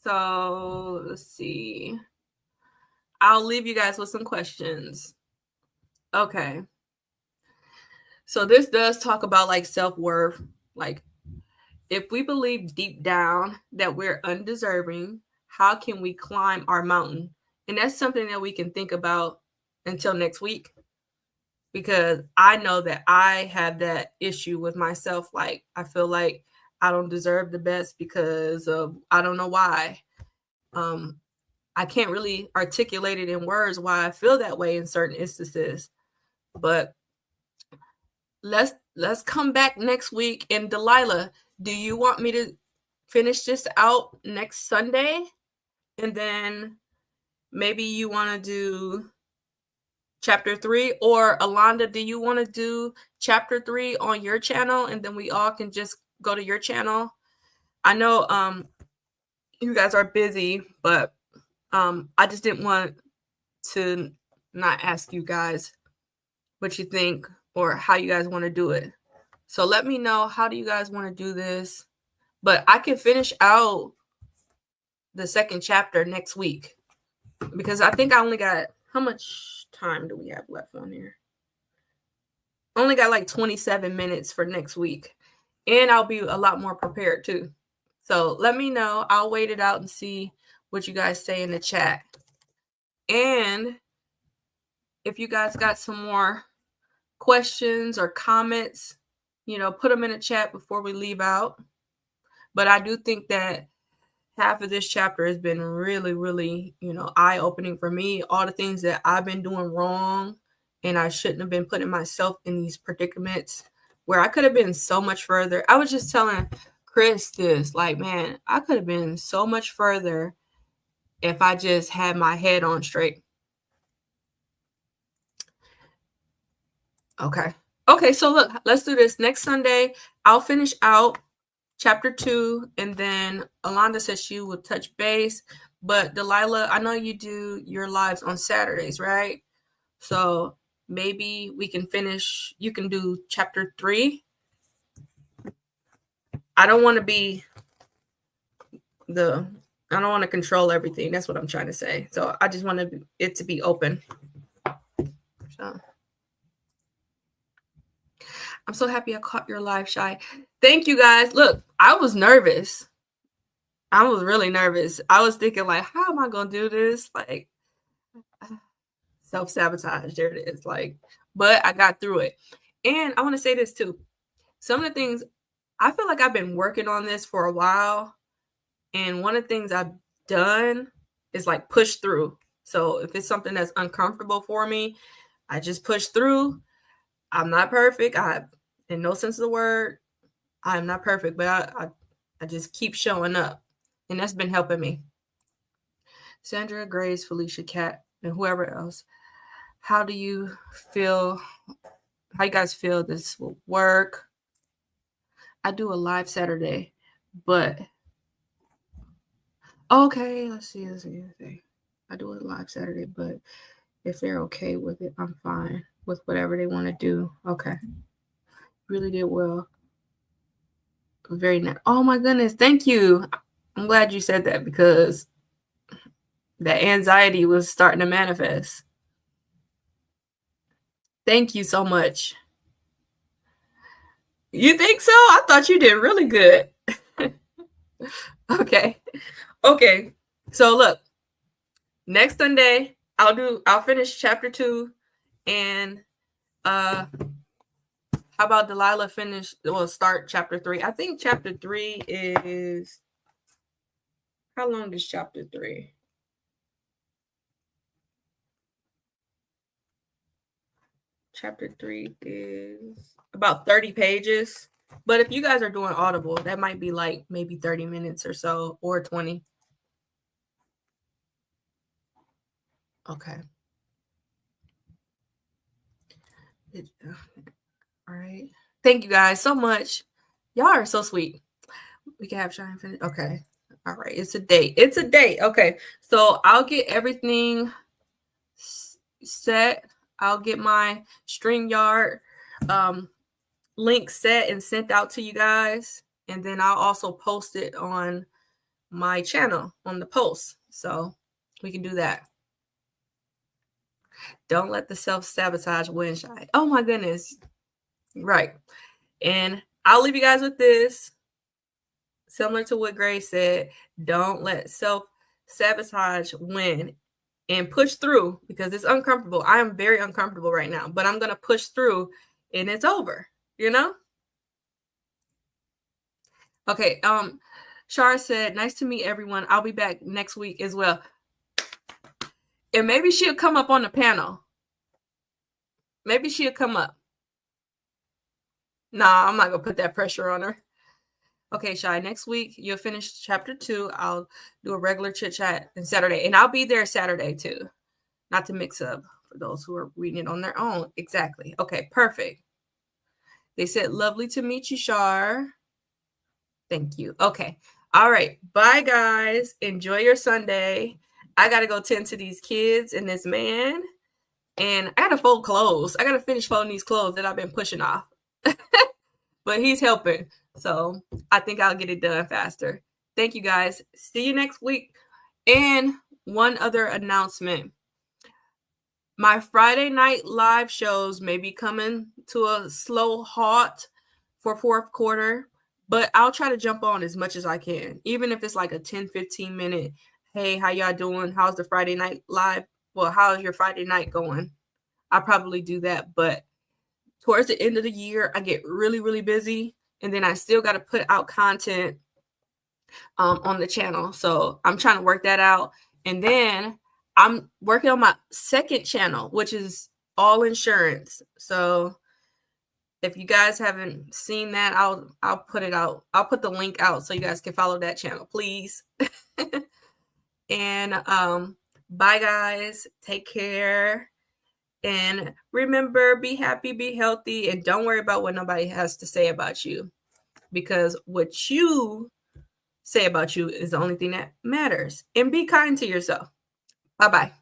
so let's see. I'll leave you guys with some questions. Okay. So this does talk about like self-worth. Like, if we believe deep down that we're undeserving, how can we climb our mountain? And that's something that we can think about until next week. Because I know that I have that issue with myself. Like, I feel like I don't deserve the best because of, I don't know why. I can't really articulate it in words why I feel that way in certain instances. But let's come back next week. And Delilah, do you want me to finish this out next Sunday? And then maybe you want to do chapter 3, or Alonda, do you want to do chapter 3 on your channel, and then we all can just go to your channel? I know you guys are busy, but I just didn't want to not ask you guys what you think or how you guys want to do it. So let me know, how do you guys want to do this? But I can finish out the second chapter next week, because I think I only got, how much time do we have left on here? Only got like 27 minutes for next week, and I'll be a lot more prepared too. So let me know. I'll wait it out and see what you guys say in the chat. And if you guys got some more questions or comments, put them in the chat before we leave out. But I do think that half of this chapter has been really, really, eye-opening for me. All the things that I've been doing wrong, and I shouldn't have been putting myself in these predicaments where I could have been so much further. I was just telling Chris this, like, man, I could have been so much further if I just had my head on straight. Okay, so look, let's do this. Next Sunday, I'll finish out chapter 2, and then Alonda says she will touch base. But Delilah, I know you do your lives on Saturdays, right? So maybe we can finish, you can do chapter 3. I don't want to control everything. That's what I'm trying to say. So I just want it to be open. So I'm so happy I caught your live, Shy. Thank you, guys. Look, I was nervous. I was really nervous. I was thinking, like, how am I going to do this? Like, self-sabotage. There it is. Like, but I got through it. And I want to say this too. Some of the things, I feel like I've been working on this for a while. And one of the things I've done is like push through. So if it's something that's uncomfortable for me, I just push through. I'm not perfect. In no sense of the word, I'm not perfect, but I just keep showing up. And that's been helping me. Sandra, Grace, Felicia, Kat, and whoever else. How do you guys feel this will work? I do a live Saturday, but okay, let's see. I do a live Saturday, but if they're okay with it, I'm fine with whatever they want to do. Okay. Really did well. Very nice. Oh my goodness. Thank you. I'm glad you said that, because that anxiety was starting to manifest. Thank you so much. You think so? I thought you did really good. Okay. So look, next Sunday, I'll finish chapter 2, and how about Delilah start chapter 3? I think chapter 3 is, how long is chapter 3? Chapter 3 is about 30 pages. But if you guys are doing Audible, that might be like maybe 30 minutes or so, or 20. Okay. All right. Thank you guys so much. Y'all are so sweet. We can have Shine finish. Okay. All right. It's a date. Okay. So I'll get everything set. I'll get my StreamYard link set and sent out to you guys. And then I'll also post it on my channel on the post. So we can do that. Don't let the self-sabotage win, Shy. Oh my goodness. Right. And I'll leave you guys with this. Similar to what Grace said, don't let self-sabotage win, and push through, because it's uncomfortable. I am very uncomfortable right now, but I'm going to push through, and it's over, Okay. Shar said, nice to meet everyone. I'll be back next week as well. And maybe she'll come up on the panel. Maybe she'll come up. Nah, I'm not going to put that pressure on her. Okay, Shy, next week you'll finish chapter 2. I'll do a regular chit chat on Saturday, and I'll be there Saturday too. Not to mix up, For those who are reading it on their own. Exactly. Okay, perfect. They said, lovely to meet you, Shar. Thank you. Okay. All right. Bye, guys. Enjoy your Sunday. I got to go tend to these kids and this man. And I got to fold clothes. I got to finish folding these clothes that I've been pushing off. But he's helping. So I think I'll get it done faster. Thank you, guys. See you next week. And one other announcement. My Friday night live shows may be coming to a slow halt for fourth quarter, but I'll try to jump on as much as I can, even if it's like a 10, 15 minute, hey, how y'all doing? How's the Friday night live? Well, how's your Friday night going? I'll probably do that, but towards the end of the year, I get really, really busy, and then I still got to put out content on the channel. So I'm trying to work that out. And then I'm working on my second channel, which is all insurance. So if you guys haven't seen that, I'll put it out. I'll put the link out so you guys can follow that channel, please. And bye, guys. Take care. And remember, be happy, be healthy, and don't worry about what nobody has to say about you. Because what you say about you is the only thing that matters. And be kind to yourself. Bye-bye.